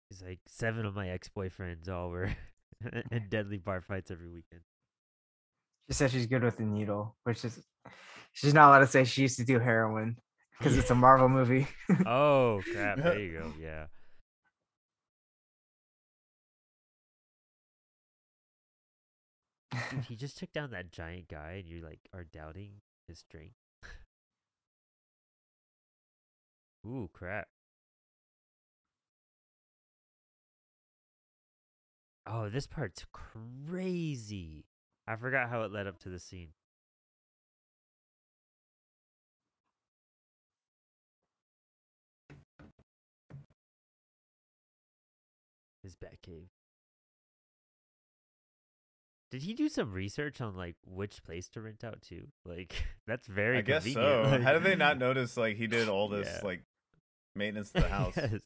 He's like 7 of my ex-boyfriends all were in deadly bar fights every weekend. She said she's good with the needle, which is she's not allowed to say she used to do heroin because it's a Marvel movie. Oh crap! There you go. Yeah. Dude, he just took down that giant guy, and you like are doubting his strength. Ooh, crap. Oh, this part's crazy. I forgot how it led up to the scene. Batcave. Did he do some research on like which place to rent out to? Like that's very I guess convenient. so. Like, How did they not notice like he did all this Yeah. like maintenance to the house? Yes.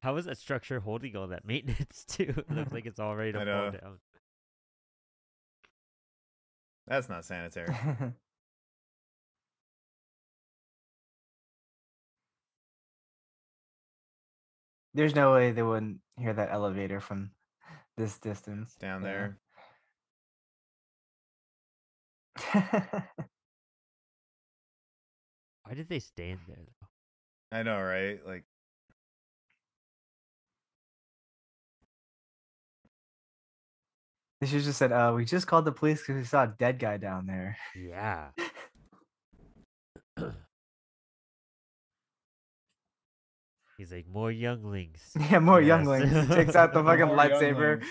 How is that structure holding all that maintenance too? It looks like it's all ready to I fall know. down. That's not sanitary. There's no way they wouldn't hear that elevator from this distance. Down Yeah. there. Why did they stand there though? I know, right? Like, They should have just said, we just called the police because we saw a dead guy down there. Yeah. He's like, more younglings. Yeah, more Yes. younglings. He takes out the fucking More lightsaber.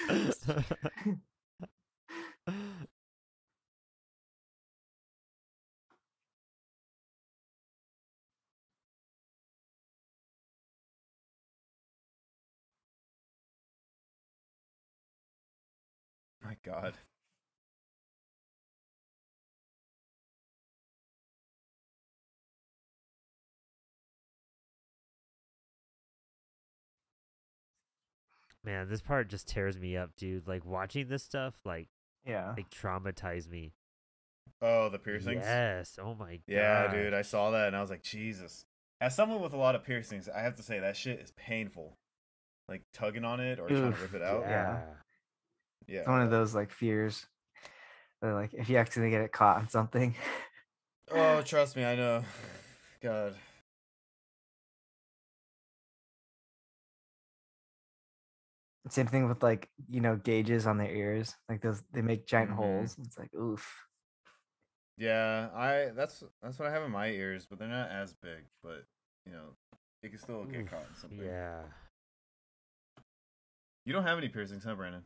my God. Man, this part just tears me up, dude. Like watching this stuff, like Yeah. traumatized me. Oh, the piercings? Yes. Oh my god. Yeah, dude. I saw that and I was like, Jesus. As someone with a lot of piercings, I have to say that shit is painful. Like tugging on it or trying to rip it out. Yeah. Yeah. It's one of those like fears. That, like if you accidentally get it caught on something. Oh, trust me, I know. God. Same thing with like, gauges on their ears. Like those they make giant Mhm. holes. It's like oof. Yeah, that's what I have in my ears, but they're not as big. But it can still get Oof, caught in something. Yeah. You don't have any piercings, huh, Brandon?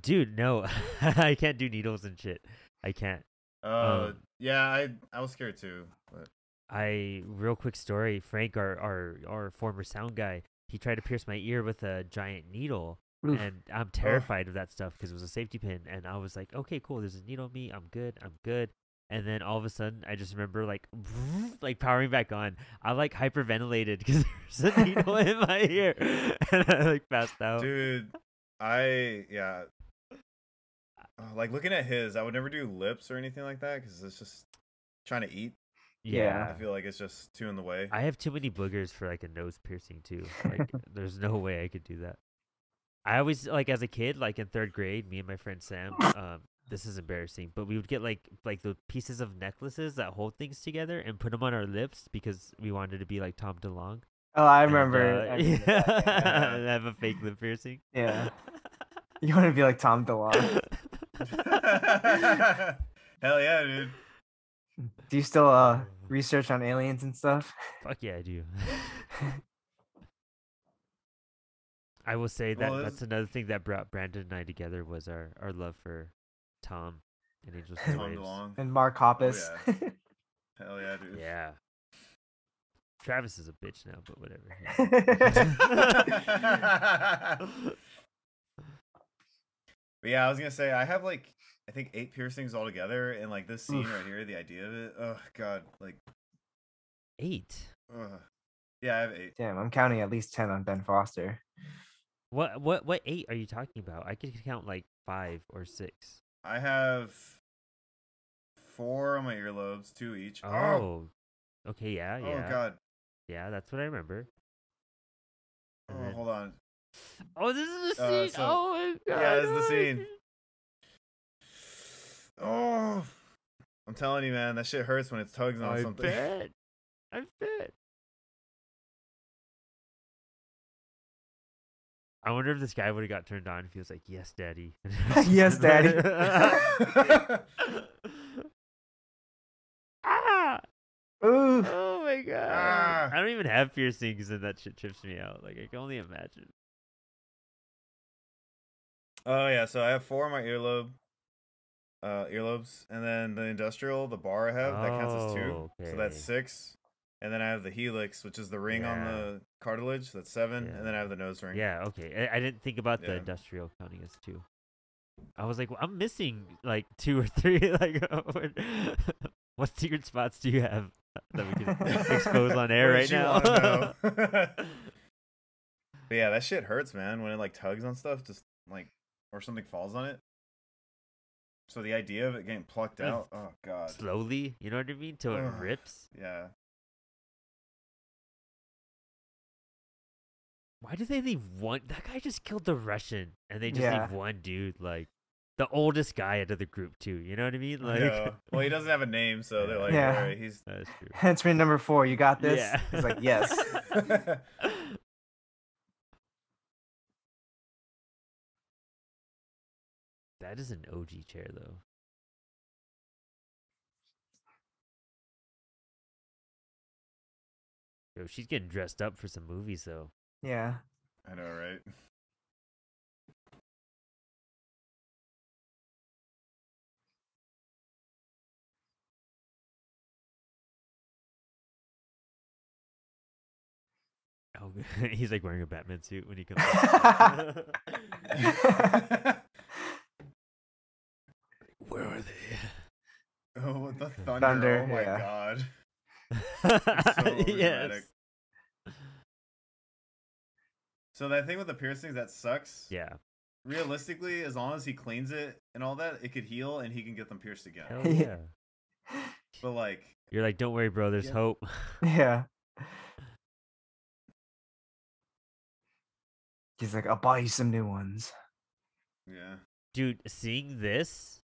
Dude, no. I can't do needles and shit. I can't. Yeah, I was scared too, but Real quick story, Frank, our former sound guy, he tried to pierce my ear with a giant needle. Oof. And I'm terrified of that stuff because it was a safety pin. And I was like, okay, cool. There's a needle on me. I'm good. And then all of a sudden, I just remember like powering back on. I like hyperventilated because there's a needle in my ear, and I like passed out. dude, like looking at his, I would never do lips or anything like that because it's just trying to eat. Yeah. I feel like it's just too in the way. I have too many boogers for like a nose piercing too. Like, there's no way I could do that. I always like as a kid, like in 3rd grade, me and my friend Sam. This is embarrassing, but we would get like the pieces of necklaces that hold things together and put them on our lips because we wanted to be like Tom DeLonge. Oh, I And, remember. I remember that, yeah. and have a fake lip piercing. Yeah. You want to be like Tom DeLonge. Hell yeah, dude. Do you still research on aliens and stuff? Fuck yeah, I do. I will say that that's another thing that brought Brandon and I together was our love for Tom and Angels and Tom Waves. DeLonge. And Mark Hoppus. Oh, yeah. Hell yeah, dude. Yeah. Travis is a bitch now, but whatever. But yeah, I was gonna say I have like I think 8 piercings altogether, and like this scene right here, the idea of it, oh god, like 8. Yeah, I have 8. Damn, I'm counting at least 10 on Ben Foster. What 8 are you talking about? I could count like 5 or 6. I have 4 on my earlobes, 2 each. Oh. Okay, yeah. Oh god. Yeah, that's what I remember. Oh, And then- hold on. Oh, this is the scene. Oh my god. Yeah, this is the scene. Oh, I'm telling you, man, that shit hurts when it tugs on something. I bet. I wonder if this guy would have got turned on if he was like, "Yes, daddy." Yes, daddy. Ah! Ooh. Oh my god! Ah. I don't even have piercings, and that shit trips me out. Like I can only imagine. Oh yeah, so I have 4 on my earlobes, and then the industrial, the bar I have, that counts as 2. Oh, So that's okay. 6. and then I have the helix, which is the ring on the cartilage. That's 7, and then I have the nose ring. Yeah, okay. I didn't think about the Yeah. industrial counting as 2. I was like, well, I'm missing like 2 or 3. Like, what secret spots do you have that we can expose on air What right did you now? wanna know? But yeah, that shit hurts, man. When it like tugs on stuff, just like, or something falls on it. So the idea of it getting plucked out, oh god. Slowly, you know what I mean? Till it rips. Yeah. Why do they leave one? That guy just killed the Russian, and they just Yeah. leave one dude, like the oldest guy out of the group too. You know what I mean? Like, Yeah. Well, he doesn't have a name, so they're like, Yeah. all right, he's. that's true. Henchman number 4, you got this? Yeah. He's like, yes. That is an OG chair, though. Yo, she's getting dressed up for some movies, though. Yeah. I know, right? Oh, he's like wearing a Batman suit when he comes out. Where are they? Oh, the thunder! Thunder, Oh my yeah. god! Yes. So that thing with the piercings, that sucks. Yeah. Realistically, as long as he cleans it and all that, it could heal and he can get them pierced again. Hell yeah. But like, You're like, don't worry, bro. There's Yeah. hope. Yeah. He's like, I'll buy you some new ones. yeah. Dude, seeing this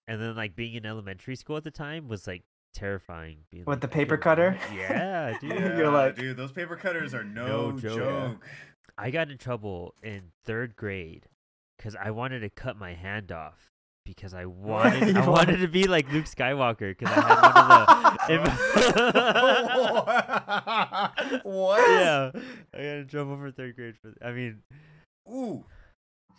and then like being in elementary school at the time was like terrifying. Being With like, the I paper could cutter? not- Yeah, dude. Yeah, You're like- dude, those paper cutters are no No joke. joke. I got in trouble in 3rd grade because I wanted to cut my hand off because I wanted You wanted to be like Luke Skywalker because I had one of the. What? Yeah, I got in trouble for 3rd grade for. I mean, Ooh,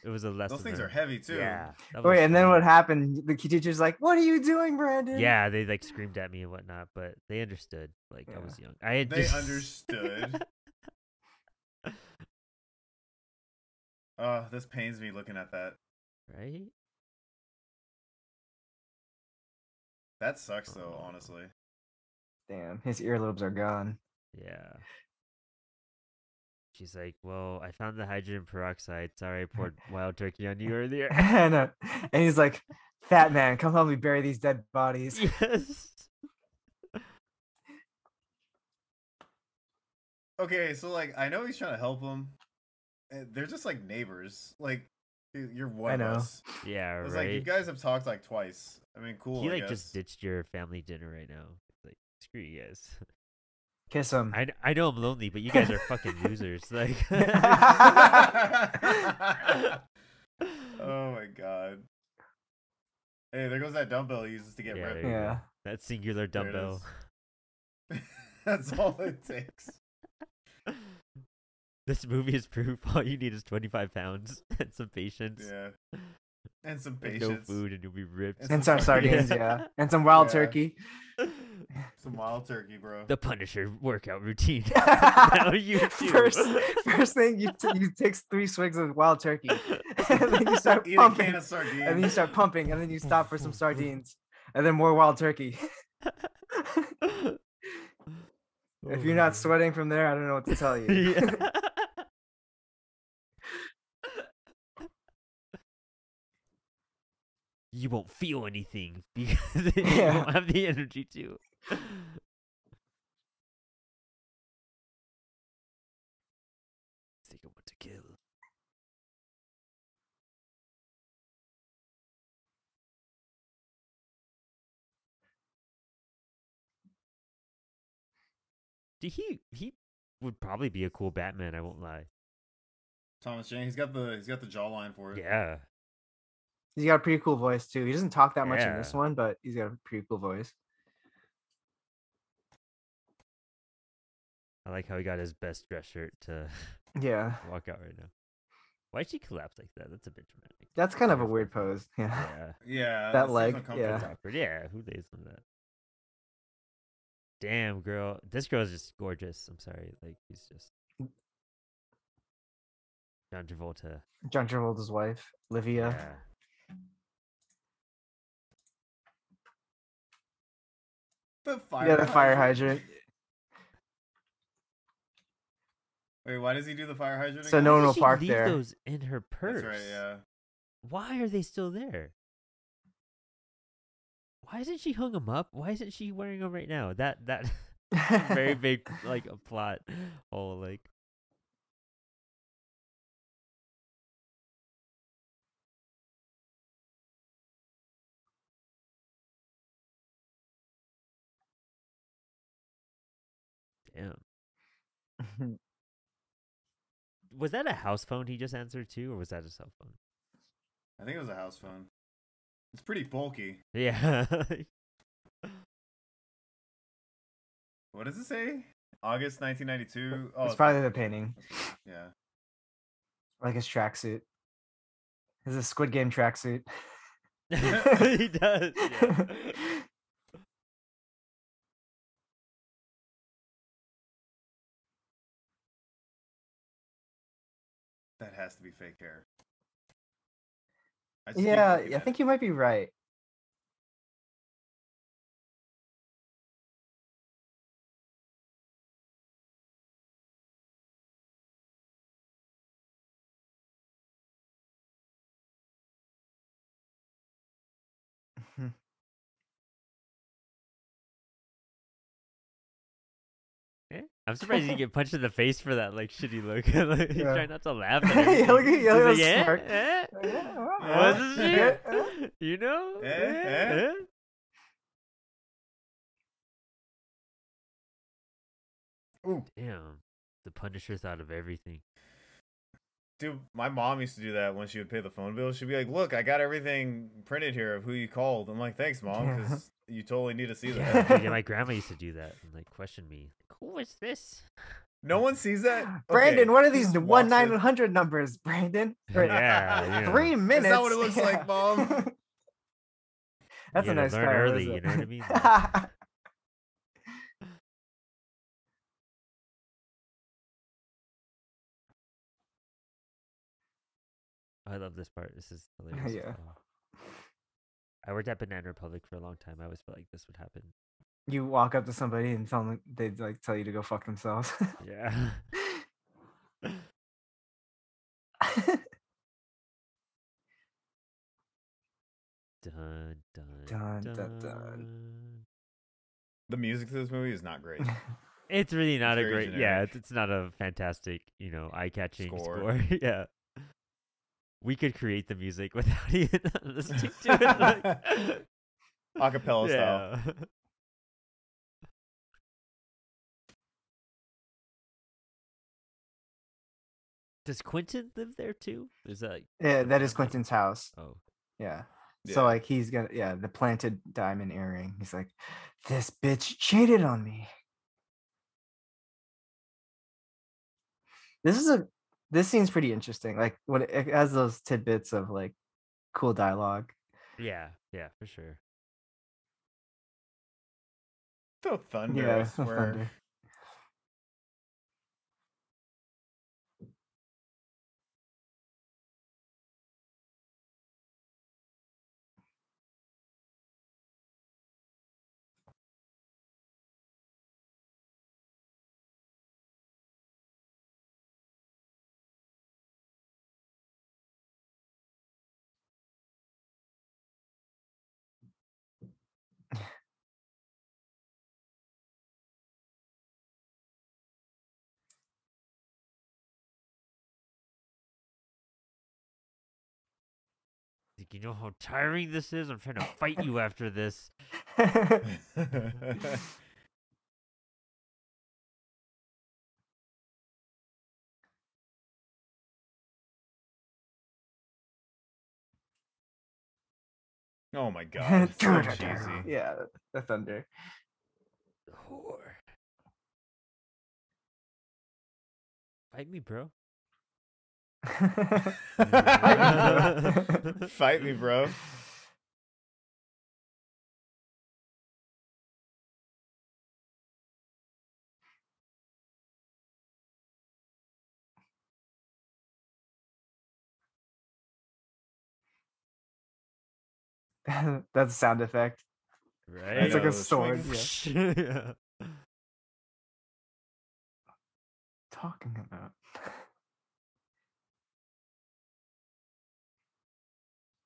it was a lesson. those things are learned. heavy too. Yeah. that was Wait, and then fun. what happened? The teacher's like, what are you doing, Brandon? Yeah, they like screamed at me and whatnot, but they understood. Like I Yeah. was young. I had They just... understood. This pains me looking at that. Right? That sucks though, honestly. Damn, his earlobes are gone. Yeah. She's like, well, I found the hydrogen peroxide. Sorry, I poured wild turkey on you earlier. and he's like, fat man, come help me bury these dead bodies. Yes. Okay, so like I know he's trying to help them. They're just like neighbors. Like you're one I of know. us. Yeah, It's right. like you guys have talked like twice. I mean, cool. He I like guess. just ditched your family dinner right now. Like, screw you guys. Kiss him. I know I'm lonely, but you guys are fucking losers. Like, Oh my god. Hey, there goes that dumbbell he uses to get Yeah, ripped. there you go. Yeah. that singular There it dumbbell. is. That's all it takes. This movie is proof. All you need is 25 pounds and some patience. Yeah. And some And patience. no food, and you'll be ripped. And some sardines, yeah. And some wild Yeah. turkey. Some wild turkey, bro. The Punisher workout routine. Now you too. First thing, you take 3 swigs of wild turkey. And then you start Eat a pumping. can of sardines. And then you start pumping. And then you stop for some sardines. And then more wild turkey. If you're not sweating from there, I don't know what to tell you. Yeah. You won't feel anything because you Yeah. won't have the energy to. Think I want to kill. He would probably be a cool Batman. I won't lie. Thomas Jane, he's got the jawline for it. Yeah. He's got a pretty cool voice too. He doesn't talk that much in this Yeah. one, but he's got a pretty cool voice. I like how he got his best dress shirt to Yeah. walk out right now. Why'd she collapse like that? That's a bit dramatic. That's kind of a Sorry weird for- pose. Yeah. Yeah. Yeah. That seems leg, uncomfortable. yeah. It's awkward. Yeah, who lays on that? Damn, girl. This girl is just gorgeous. I'm sorry. Like, he's just John Travolta. John Travolta's wife, Livia. Yeah. The fire. Yeah, the fire hydrant. Wait, why does he do the fire hydrant? So again? no Why one did will she park leave there. those in her purse? That's right. Yeah. Why are they still there? Why hasn't she hung them up? Why isn't she wearing them right now? That's a very big like a plot hole. Like, damn. Was that a house phone he just answered too, or was that a cell phone? I think it was a house phone. It's pretty bulky. Yeah. What does it say? August 1992. Oh, It's probably the painting, Yeah. like his tracksuit. It's a Squid Game tracksuit. He does. Yeah. That has to be fake hair. I just keep Yeah, looking I at think it. you might be right. Eh? I'm surprised you get punched in the face for that like shitty look. Like, he's Yeah. trying not to laugh at Yeah, look at- everything. look at He's the like, smirk. eh? Yeah, What's this yeah, shit? You know? Eh? Ooh. Damn. The Punisher thought of everything. Dude, my mom used to do that when she would pay the phone bill. She'd be like, "Look, I got everything printed here of who you called." I'm like, "Thanks, mom, Yeah. because you totally need to see Yeah, that." dude, my grandma used to do that and like question me. Like, who is this? No one sees that. Brandon, Okay, what are he these just one walks in. 900 numbers, Brandon? Or- Yeah, you know. 3 minutes. Is that what it looks like, Mom? That's You a gotta nice learn car. early, What is you know what I it? mean? I love this part. This is hilarious. Yeah. I worked at Banana Republic for a long time. I always felt like this would happen. You walk up to somebody and tell them they'd like tell you to go fuck themselves. Yeah. Dun, dun, Dun, dun, dun, dun. The music to this movie is not great. It's really not It's a very great. Yeah, generic. it's not a fantastic, eye-catching Score. score. Yeah. We could create the music without even listening to it. Like, Acapella style. yeah. Does Quentin live there too? Is that Yeah, the that is family? Quentin's house. Oh, Yeah. Yeah. So like he's gonna the planted diamond earring. He's like, this bitch cheated on me. This scene's pretty interesting. Like when it has those tidbits of like cool dialogue. yeah, for sure. The thunder, Yeah, I the swear. thunder. Like, you know how tiring this is? I'm trying to fight you after this. Oh my god, it's so cheesy. Yeah, the thunder. Whore. Fight me, bro. Fight me, bro. That's a sound effect. Right? It's like a know, sword. swing. Yeah. Yeah. Talking about.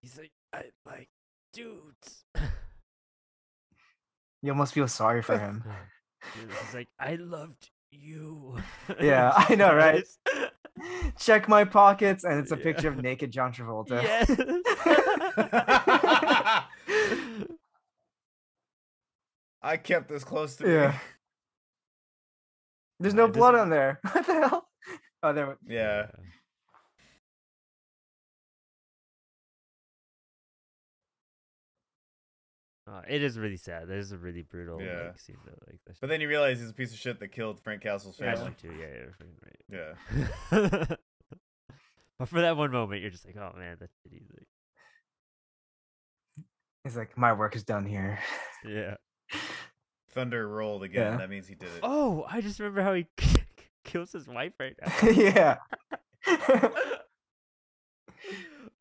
He's like, I like dudes. You almost feel sorry for him. He's like, I loved you. Yeah, I know, right? Check my pockets, and it's a picture of Yeah. naked John Travolta. Yes. I kept this close to me. Yeah. There's It no doesn't- blood on there. What the hell? Oh, there. Yeah. It is really sad. There's a really brutal Yeah. like scene though, like this. But then you realize he's a piece of shit that killed Frank Castle's Yeah. family. Too, right. Yeah. But for that one moment, you're just like, oh man, that's shitty. Like, He's like, my work is done here. yeah. Thunder rolled again. Yeah. That means he did it. Oh, I just remember how he kills his wife right now. Yeah.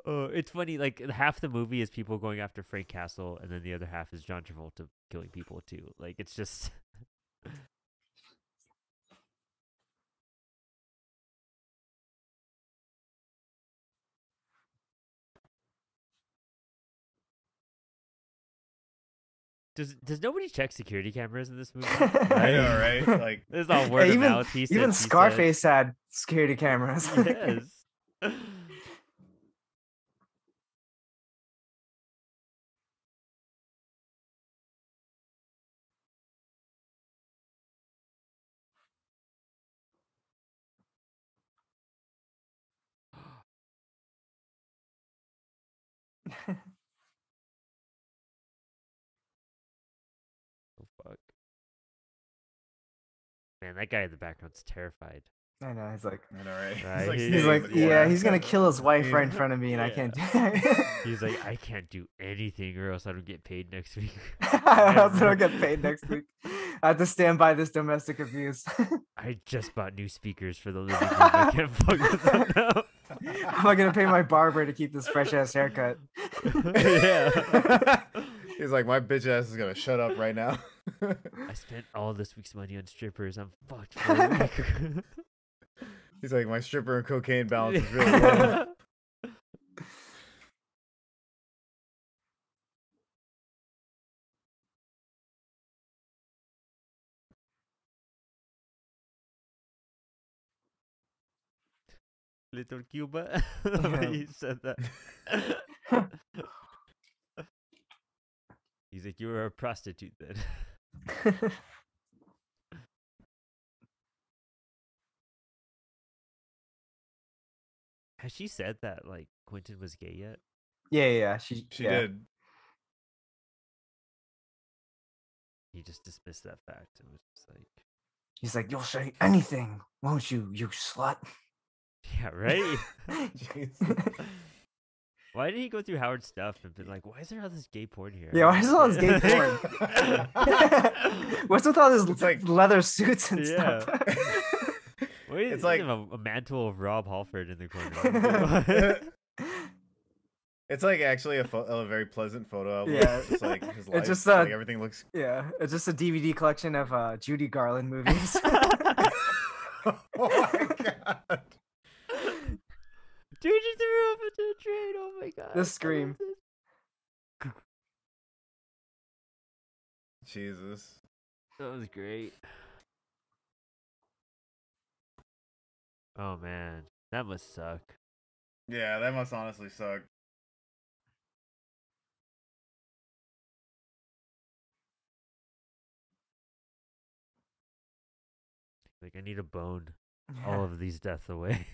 Oh, it's funny. Like half the movie is people going after Frank Castle, and then the other half is John Travolta killing people too. Like it's just. Does nobody check security cameras in this movie? I know, right? Like, This is all word of even mouth. He said, even she said. Scarface had security cameras. Yes. Oh fuck. Man, that guy in the background's terrified. I know. He's like, I know, right? Right, he's standing like, in the yeah, corner. he's gonna kill his wife right in Yeah. front of me, and I Yeah. can't do it. He's like, I can't do anything, or else I don't get paid next week. I also don't get paid next week. I have to stand by this domestic abuse. I just bought new speakers for the living room. I can't fuck with them now. How am I gonna pay my barber to keep this fresh ass haircut? Yeah. He's like, my bitch ass is gonna shut up right now. I spent all this week's money on strippers. I'm fucked for a week. He's like, my stripper and cocaine balance is really low. Little Cuba. He said that. He's like, you were a prostitute then. Has she said that like Quentin was gay yet? Yeah. She yeah. did. He just dismissed that fact and was just like, He's like, you'll say anything, won't you, you slut? yeah, right. Jesus. Why did he go through Howard's stuff and been like, why is there all this gay porn here? Yeah, why is all this gay porn? What's with all this It's like- leather suits and Yeah. stuff? Why is It's like like- a mantle of Rob Halford in the corner? It's like actually a very pleasant photo album. Yeah. It's just like his life. just, like everything looks. Yeah, it's just a DVD collection of Judy Garland movies. Oh my god. Dude just threw off into a train. Oh my god. The scream. Jesus. That was great. Oh man, that must suck. Yeah, that must honestly suck. Like I need a bone all of these deaths away.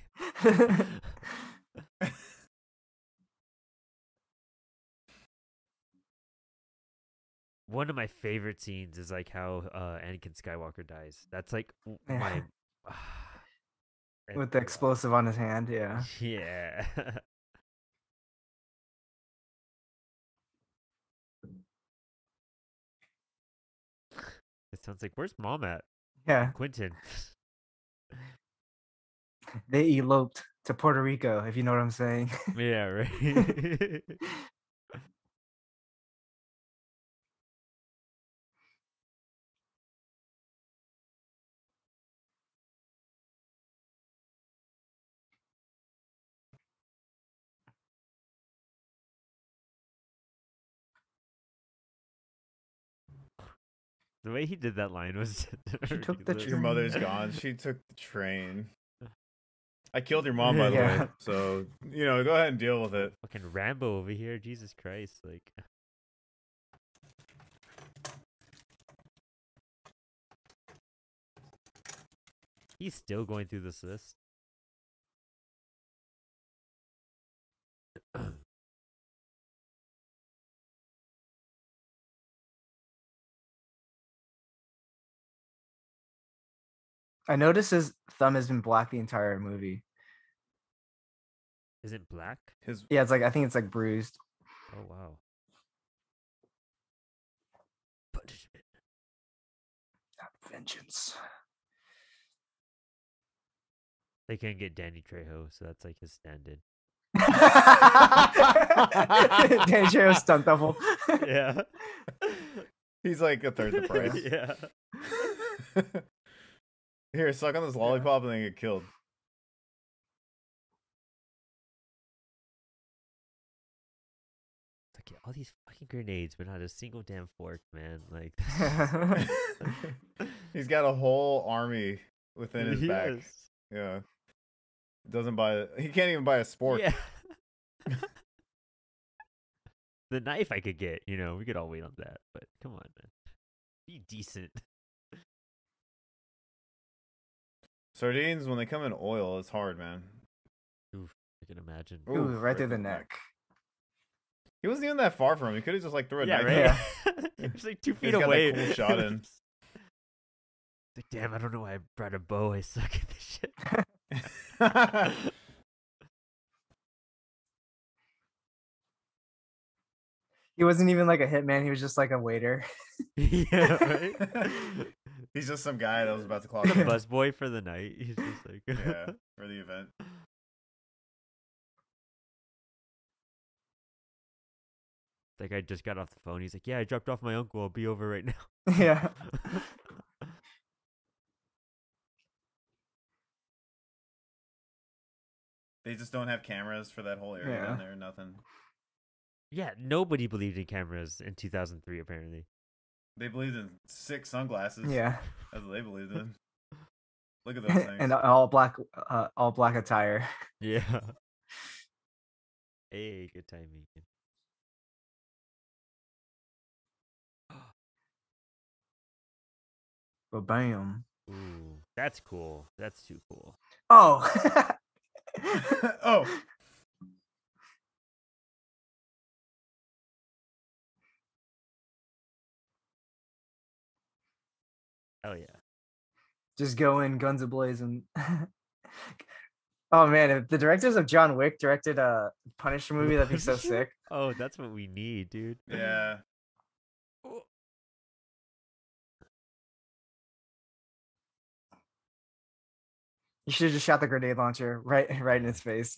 One of my favorite scenes is like how Anakin Skywalker dies. That's like my With the explosive on his hand, yeah. Yeah. It sounds like, where's mom at? Yeah, Quentin. they eloped to Puerto Rico, if you know what I'm saying. Yeah, right. The way he did that line was She took the ridiculous. Your mother's gone. She took the train. I killed your mom, by the Yeah. way. So, go ahead and deal with it. Fucking Rambo over here, Jesus Christ! Like, he's still going through this list. I noticed his thumb has been black the entire movie. Is it black? His Yeah, I think it's like bruised. Oh wow. Punishment. Vengeance. They can't get Danny Trejo, so that's like his stand-in. Danny Trejo stunt double. Yeah. He's like a third the price. Yeah. Here, suck on this lollipop and then get killed. It's like all these fucking grenades, but not a single damn fork, man. Like, He's got a whole army within his back. Yes. Yeah. He can't even buy a spork. Yeah. The knife I could get, we could all wait on that, but come on, man. Be decent. Sardines, when they come in oil, it's hard, man. Oof, I can imagine. Ooh, Ooh, right through the neck. He wasn't even that far from him. He could have just threw a Yeah, knife. right. Yeah. It's like 2 He's feet got that away. cool shot in. It's like, damn, I don't know why I brought a bow. I suck at this shit. He wasn't even like a hitman. He was just like a waiter. Yeah, right. He's just some guy that was about to clock The in. busboy for the night. He's just like, Yeah, for the event. Like, I just got off the phone. He's like, yeah, I dropped off my uncle. I'll be over right now. Yeah. They just don't have cameras for that whole area Yeah. down there. Nothing. Yeah, nobody believed in cameras in 2003, apparently. They believed in 6 sunglasses. Yeah. That's what they believed in. Look at those things. And all black attire. Yeah. Hey, good timing. But bam. Ooh, that's cool. That's too cool. Oh. Oh. Hell yeah. Just go in guns ablazing. Oh man, if the directors of John Wick directed a Punisher movie, that'd be so sick. Oh, that's what we need, dude. Yeah. You should have just shot the grenade launcher right in his face.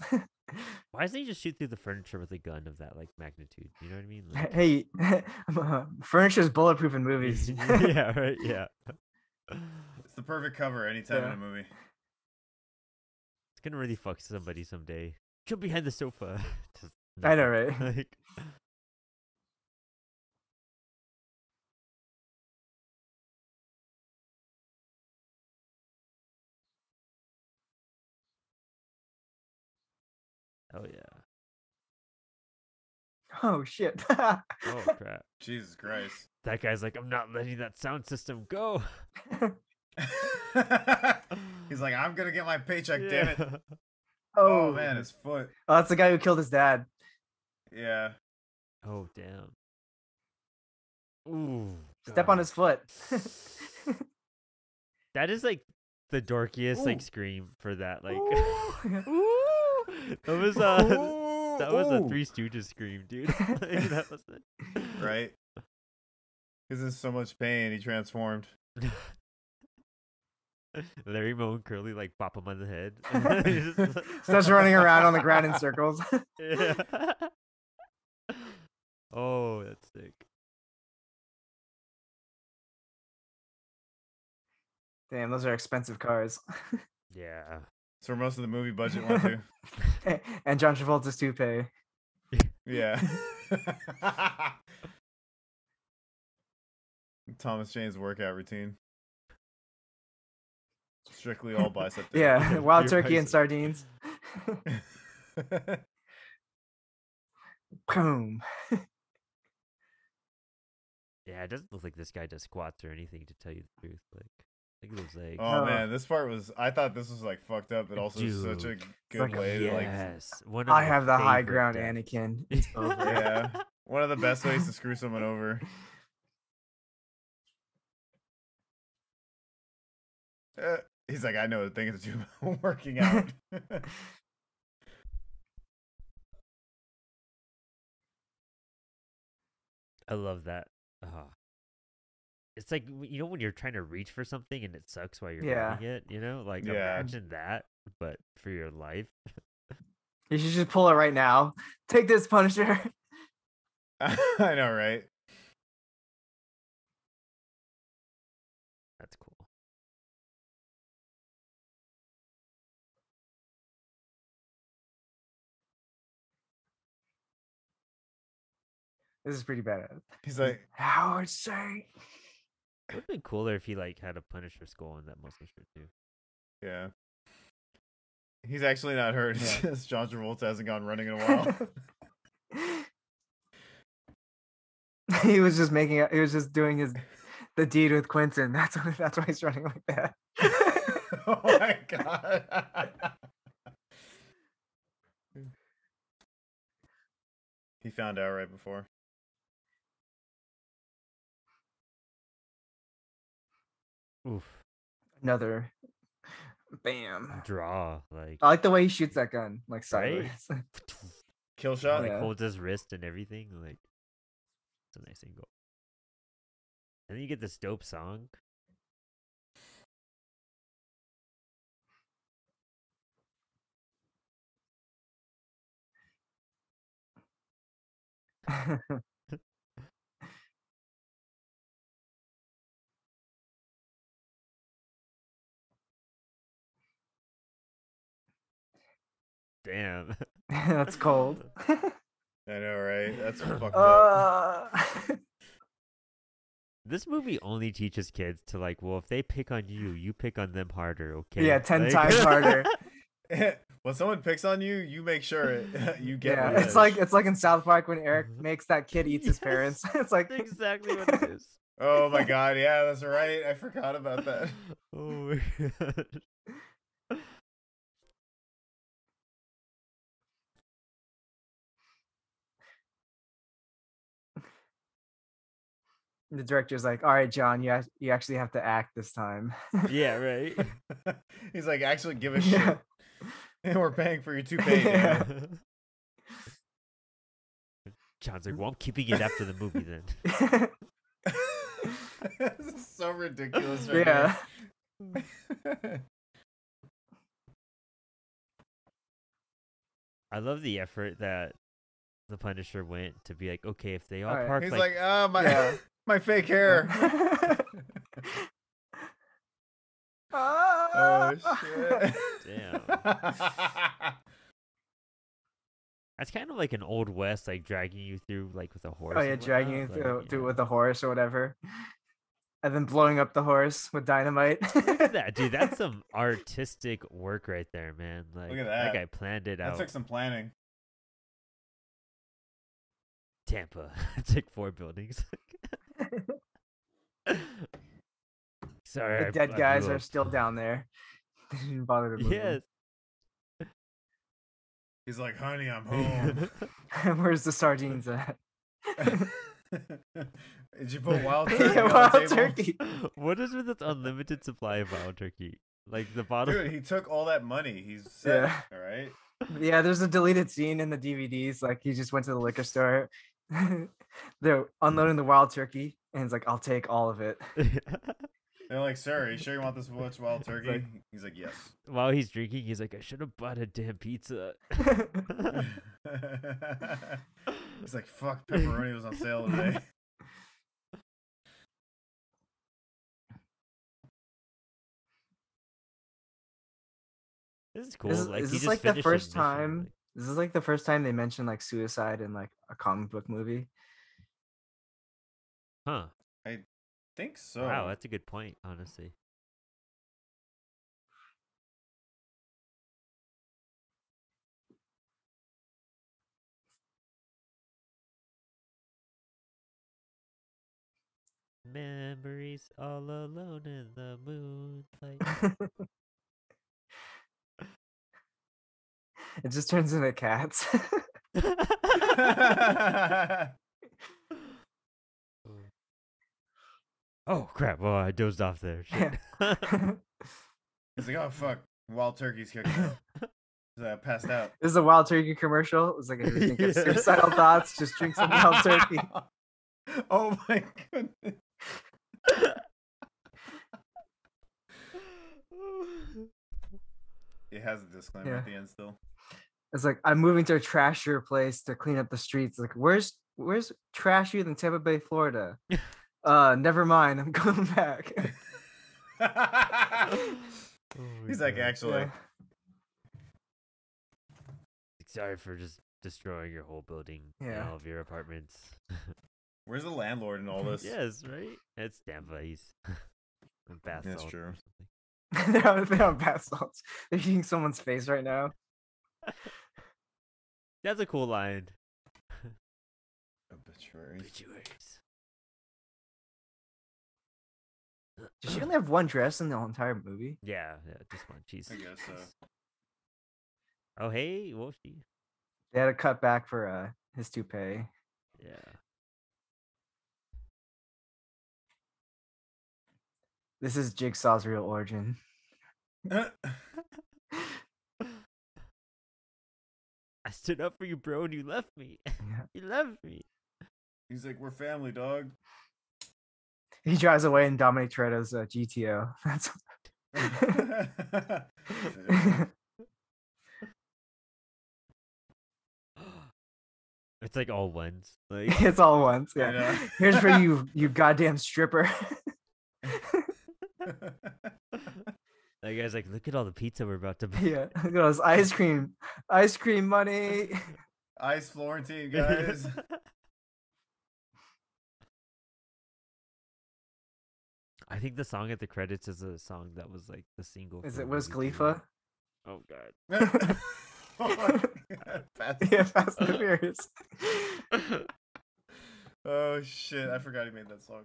Why doesn't he just shoot through the furniture with a gun of that magnitude? You know what I mean? Like, Hey, furniture's bulletproof in movies. yeah, right. Yeah. It's the perfect cover anytime in Yeah. a movie. It's gonna really fuck somebody someday. Jump behind the sofa. Just I know, nothing. right? Like, oh yeah. Oh shit. Oh crap. Jesus Christ. That guy's like, I'm not letting that sound system go. He's like, I'm gonna get my paycheck, damn it. Yeah. Oh man, his foot. Oh, that's the guy who killed his dad. Yeah. Oh damn. Ooh. Step God. on his foot. That is like the dorkiest Ooh. like scream for that. Like Ooh. that was Ooh, that was a ooh. Three Stooges scream, dude. Like, that was it. Right? He's in so much pain, he transformed. Larry Moe and Curly like pop him on the head. Starts running around on the ground in circles. Yeah. Oh, that's sick. Damn, those are expensive cars. Yeah. That's where most of the movie budget went to. And John Travolta's toupee. Yeah. Thomas Jane's workout routine. Strictly all bicep day. Yeah, wild Pure turkey and bicep. sardines. Boom. Yeah, it doesn't look like this guy does squats or anything, to tell you the truth. Like, look at those legs. Oh Oh. man, this part was. I thought this was like fucked up, but also such a Dude. good like a- way to like. Yes, one of I my have the high favorite ground, deaths. Anakin. It's over. Yeah, one of the best ways to screw someone over. He's like, I know a thing or two about working out. I love that. It's like, you know, when you're trying to reach for something and it sucks while you're Yeah. doing it, you know? Like, Yeah. imagine that, but for your life. You should just pull it right now. Take this, Punisher. I know, right? That's cool. This is pretty badass. He's like, Howard say. It would have been cooler if he, like, had a Punisher skull in that muscle shirt, too. yeah. He's actually not hurt. It's Yeah. just John Travolta hasn't gone running in a while. He was just doing the deed with Quentin. That's why he's running like that. Oh my god. He found out right before. Oof. Another bam. Draw, like, I like the way he shoots that gun, like Right? sideways. Kill shot? like Yeah. holds his wrist and everything. Like, it's a nice angle. And then you get this dope song. Damn. That's cold. I know, right? That's fucked up. This movie only teaches kids to, like, well, if they pick on you, you pick on them harder, okay? Yeah, 10 Like- times harder. When someone picks on you, you make sure you get Yeah, revenge. it's like in South Park when Eric makes that kid eat his Yes. parents. It's like That's exactly what it is. Oh my god, yeah, that's right. I forgot about that. Oh my god. the director's like, all right, John, you actually have to act this time. Yeah, right. He's like, actually give a Yeah. shit. And we're paying for your toupee, damn it. John's like, well, I'm keeping it after the movie then. This is so ridiculous right Yeah. now. I love the effort that the Punisher went to be like, okay, if they all Alright. park He's like, like, oh my Yeah. my fake hair. Oh shit. damn. That's kind of like an old west, like dragging you through like with a horse. Oh yeah, and dragging you whatnot, through, like, through yeah. with the horse or whatever. And then blowing up the horse with dynamite. Look at that, dude. That's some artistic work right there, man. Like at that. guy planned it That out. took some planning. Tampa. It's like 4 buildings. Sorry, The dead I guys blew are up. still down there. They didn't bother to move Yes. He's like, honey, I'm home. them. Where's the sardines at? Did you put wild turkey Yeah, on the wild table? turkey. What is with this unlimited supply of wild turkey? Like the bottle. Dude, he took all that money. He's set, Yeah. all right? Yeah, there's a deleted scene in the DVDs. Like he just went to the liquor store. They're unloading the wild turkey, and he's like, "I'll take all of it." They're like, sir, are you sure you want this much wild turkey? like- He's like, yes. While he's drinking, he's like, I should have bought a damn pizza. He's like, fuck, pepperoni was on sale today. This is cool. Is, like, is he this just like the finished his first mission, time? like- Is this like the first time they mentioned like suicide in like a comic book movie? huh? think so. Wow, that's a good point, honestly. Memories all alone in the moonlight. It just turns into cats. Oh crap! Well, I dozed off there. Shit. He's like, oh fuck, wild turkey's kicking out. I passed out. This is a wild turkey commercial. It's like if you think of suicidal thoughts, just drink some wild turkey. Oh my goodness. It has a disclaimer at the end still. It's like, I'm moving to a trashier place to clean up the streets. Like, where's trashier than Tampa Bay, Florida? Never mind, I'm going back. He's like, actually. Sorry for just destroying your whole building and all of your apartments. Where's the landlord in all this? Yes, right? It's Tampa. He's bath That's salt true. They're on bath salts. They're eating someone's face right now. That's a cool line. Obituaries. Does she only have one dress in the whole entire movie? Yeah, just one. Jeez. I guess so. Oh, hey, Wolfie. They had to cut back for his toupee. Yeah. This is Jigsaw's real origin. I stood up for you, bro, and you left me. You left me. He's like, we're family, dog. He drives away in Dominic Toretto's GTO. That's It's like all ones. Like it's all once. Yeah. Here's for you, you goddamn stripper. That guy's like, look at all the pizza we're about to buy. Yeah, look at those ice cream money. Ice Florentine, guys. I think the song at the credits is a song that was like the single. Is for it the Wiz movie. Khalifa? Oh god. Oh my God. Fast and Furious. Oh shit! I forgot he made that song.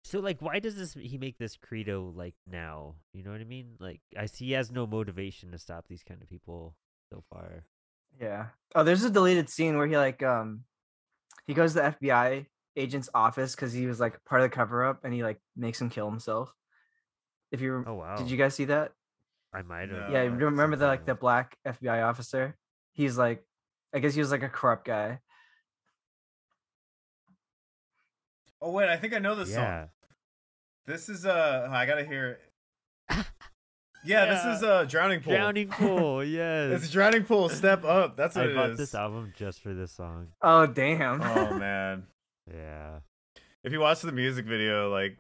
So like, why does he make this credo like now? You know what I mean? Like, I see he has no motivation to stop these kind of people so far. Yeah. Oh, there's a deleted scene where he he goes to the FBI agent's office because he was like part of the cover up, and he like makes him kill himself. If you Oh wow. Did you guys see that? I might have. Yeah, you remember the black FBI officer? He's like, I guess he was like a corrupt guy. Oh wait, I think I know this song. This is I gotta hear it. Yeah, this is Drowning Pool. Drowning Pool, yes. It's Drowning Pool. Step Up. That's what it is. I bought this album just for this song. Oh damn. Oh man. Yeah. If you watch the music video, like,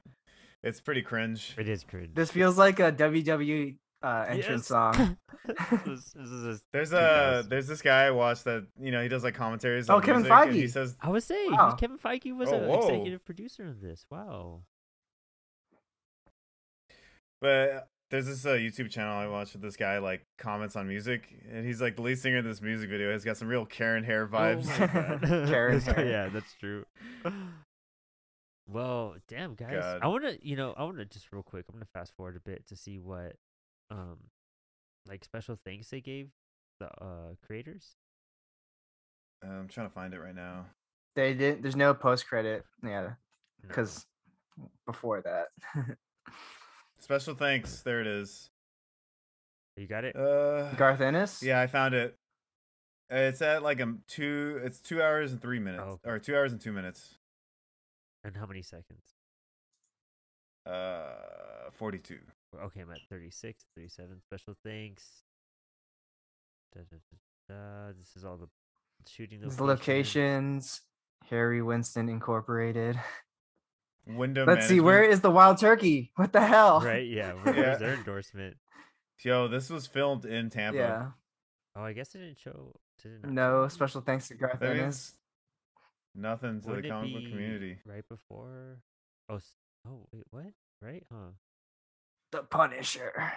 it's pretty cringe. It is cringe. This feels like a WWE entrance song. There's this guy I watched that, you know, he does like commentaries. Oh, on Kevin music, Feige. and he says, I was saying Wow. Kevin Feige was Oh, an whoa. executive producer of this. Wow. but there's this YouTube channel I watch with this guy like comments on music, and he's like the lead singer in this music video. He's got some real Karen hair vibes. Oh my God. Karen hair. Yeah, that's true. Well, damn guys, God. I wanna just real quick. I'm gonna fast forward a bit to see what, like special thanks they gave the creators. I'm trying to find it right now. They did. There's no post credit. Yeah, No. because before that. Special thanks. There it is. You got it. Garth Ennis. Yeah, I found it. It's at like It's 2 hours and 3 minutes, Oh. or 2 hours and 2 minutes. And how many seconds? 42. Okay, I'm at 36, 37. Special thanks. This is all the shooting The locations. Harry Winston Incorporated. Window. Let's see. Where is the wild turkey? What the hell? Right? Yeah. Where's their endorsement? Yo, this was filmed in Tampa. Yeah. Oh, I guess it didn't show. Did it not No show? special thanks to Garth That Ennis. means Nothing to Wouldn't the it comic book be community. right before? Oh, oh wait, what? Right? Huh. The Punisher.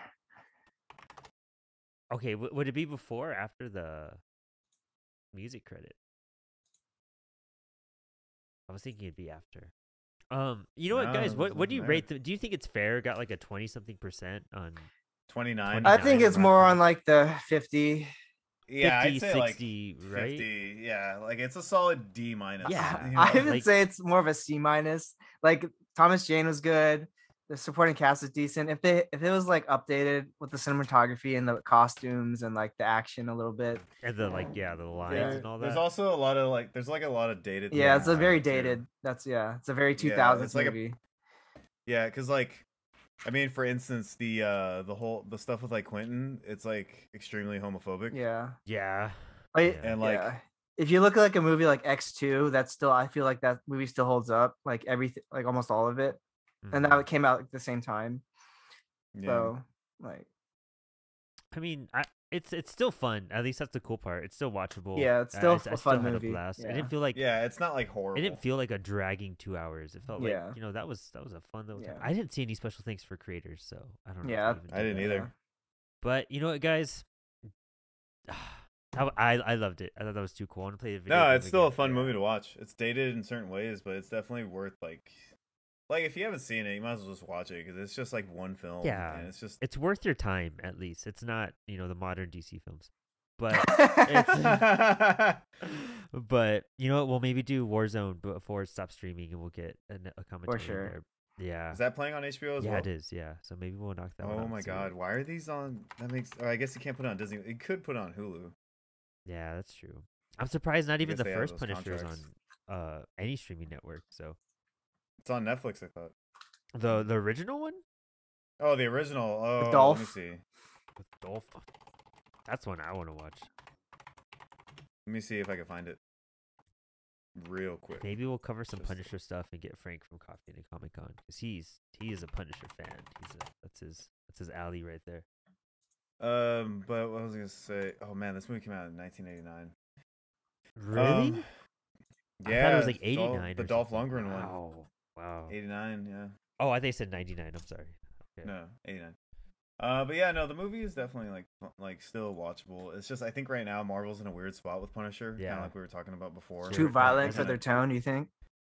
Okay, would it be before or after the music credit? I was thinking it'd be after. You know what, No, guys? there's What do nothing you there. rate? Do you think it's fair? Got like a 20-something% on 29. I think 29 it's Rotten more on Tomatoes. like the 50. Yeah, 50, I'd say like 60, right? 50. Yeah, like it's a solid D minus. Yeah, you I know? would like- say it's more of a C minus. Like Thomas Jane was good. The supporting cast is decent. If it was like updated with the cinematography and the costumes and like the action a little bit. And the the lines Yeah. and all that. There's also a lot of like there's like a lot of dated. Yeah, things it's a in very it, too. dated. It's a very 2000s Yeah, it's like movie. Yeah, because like, I mean, for instance, the stuff with like Quentin, it's like extremely homophobic. Yeah. Yeah. And like, yeah. If you look at like a movie like X2, that's still I feel like that movie still holds up, like everything, like almost all of it. And Mhm. that came out at the same time. yeah, So like I mean, it's still fun. At least that's the cool part. It's still watchable. yeah, it's still I a still fun had movie. a blast. It Yeah. didn't feel like yeah, it's not like horrible. it didn't feel like a dragging 2 hours. It felt Yeah. like that was a fun little time. Yeah. I didn't see any special thanks for creators, so I don't know. Yeah, if they even I did didn't that. either. But you know what, guys? I loved it. I thought that was too cool. I want to play the video. No, game it's still a again. fun movie to watch. It's dated in certain ways, but it's definitely worth like if you haven't seen it, you might as well just watch it because it's just like one film. Yeah. and it's just It's worth your time at least. It's not the modern DC films, but but you know what? We'll maybe do Warzone before it stops streaming, and we'll get a commentary in sure. there. Yeah. is that playing on HBO as Yeah, well? it is. Yeah, so maybe we'll knock that one out. Oh my so- god, why are these on? That makes. I guess you can't put it on Disney. It could put it on Hulu. Yeah, that's true. I'm surprised not even guess the they have first those Punisher is contracts. on any streaming network. So It's on Netflix, I thought. the original one Oh, the original. Oh, let me Dolph? see. with Dolph. That's one I want to watch. Let me see if I can find it real quick. Maybe we'll cover some Just- Punisher stuff and get Frank from Coffee and Comic Con because he is a Punisher fan. That's his alley right there. But what was I gonna say? Oh man, this movie came out in 1989. Really? I Yeah, thought it was like Dolph- 89. the or Dolph something. Lundgren one. Wow. 89, yeah. Oh, I think it said 99. I'm sorry. Okay. No, 89. But yeah, no, the movie is definitely like still watchable. It's just I think right now Marvel's in a weird spot with Punisher. Yeah. Kinda like we were talking about before. Too Sure. violent for Kinda- their tone, you think?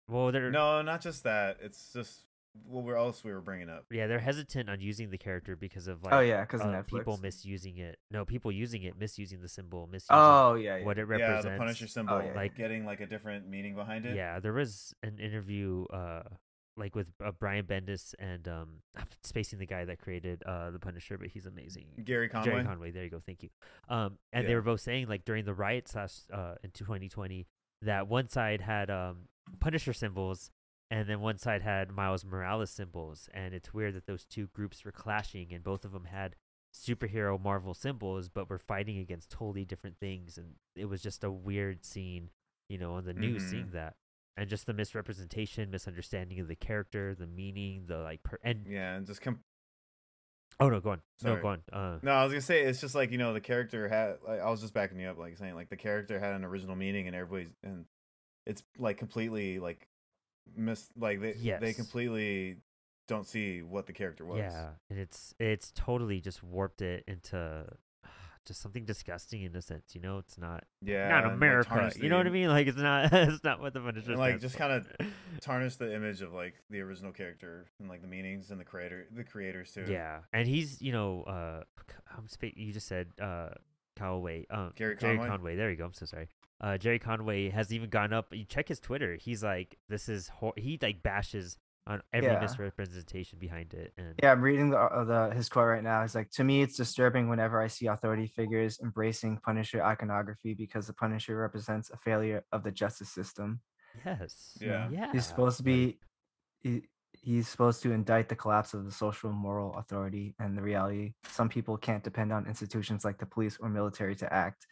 Well, they're No, not just that. It's just what we were bringing up. yeah, they're hesitant on using the character because of like Oh yeah, because of Netflix. people misusing it. No, people using it, misusing the symbol, misusing Oh yeah, what it Yeah, represents. the Punisher symbol, yeah. like getting like a different meaning behind it. Yeah, there was an interview like with Brian Bendis and I'm spacing the guy that created the Punisher, but he's amazing. Gary Conway. Jerry Conway, there you go, thank you. And Yeah. they were both saying like during the riots in 2020 that one side had Punisher symbols and then one side had Miles Morales symbols, and it's weird that those two groups were clashing and both of them had superhero Marvel symbols but were fighting against totally different things, and it was just a weird scene, on the news Mhm. seeing that. And just the misrepresentation, misunderstanding of the character, the meaning, the like Yeah, and just oh no, go on. Sorry. No, go on. No, I was gonna say it's just like the character had. Like, I was just backing you up, like saying like the character had an original meaning, and it's like completely like they Yes. completely don't see what the character was. Yeah, and it's totally just warped it into just something disgusting in a sense. It's not Yeah, not and, like, America. tarnish You know what I the- mean? Like it's not it's not what the Punisher And like stands just for. kind of tarnish the image of like the original character and like the meanings and the creators too. Yeah, and he's you just said Conway, Gary Jerry Conway? Conway. There you go. I'm so sorry. Jerry Conway has even gone up. You check his Twitter. He's like, this is he like bashes on every Yeah. misrepresentation behind it. And Yeah, I'm reading his quote right now. It's like, to me, it's disturbing whenever I see authority figures embracing Punisher iconography because the Punisher represents a failure of the justice system. yes, Yeah. yeah. He's supposed to be, he's supposed to indict the collapse of the social moral authority and the reality. Some people can't depend on institutions like the police or military to act.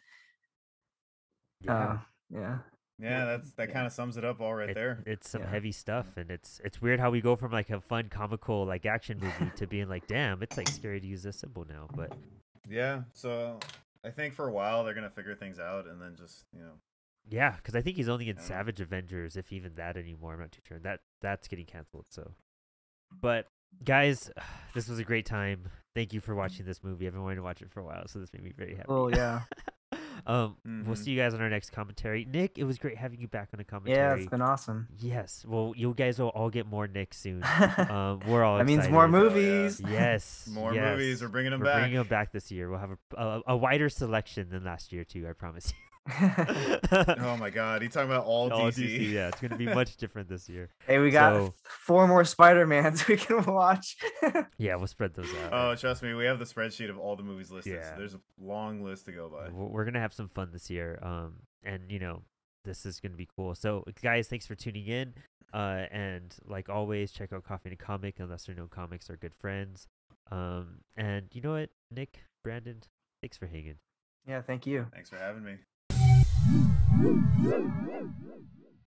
Yeah. Yeah. Yeah, that Yeah. kind of sums it up all right there. It's some Yeah. heavy stuff, and it's weird how we go from like a fun comical like action movie to being like, damn, it's like scary to use this symbol now. But Yeah, so I think for a while they're gonna figure things out and then just Yeah, because I think he's only in I don't know. Savage Avengers, if even that anymore. I'm not too sure. That's getting canceled. So, but guys, this was a great time. Thank you for watching this movie. I've been wanting to watch it for a while, so this made me very happy. Oh yeah. We'll see you guys on our next commentary. Nick, it was great having you back on a Yeah, commentary. it's been awesome. Yes. Well, you guys will all get more Nick soon. We're all That excited. means more yeah. movies. Yes. More yes. movies. We're bringing them We're back. bringing them back this year. We'll have a wider selection than last year too. I promise you. Oh my God, he's talking about all All DC. Yeah, it's gonna be much different this year. Hey, we got So- 4 more Spider-Mans we can watch. Yeah, we'll spread those out. Oh, trust me, we have the spreadsheet of all the movies listed. Yeah. So there's a long list to go by. We're gonna have some fun this year. And this is gonna be cool. So, guys, thanks for tuning in. And like always, check out Coffee and a Comic and Lesser Known Comics are good friends. And you know what, Nick, Brandon, thanks for hanging. Yeah, thank you. Thanks for having me.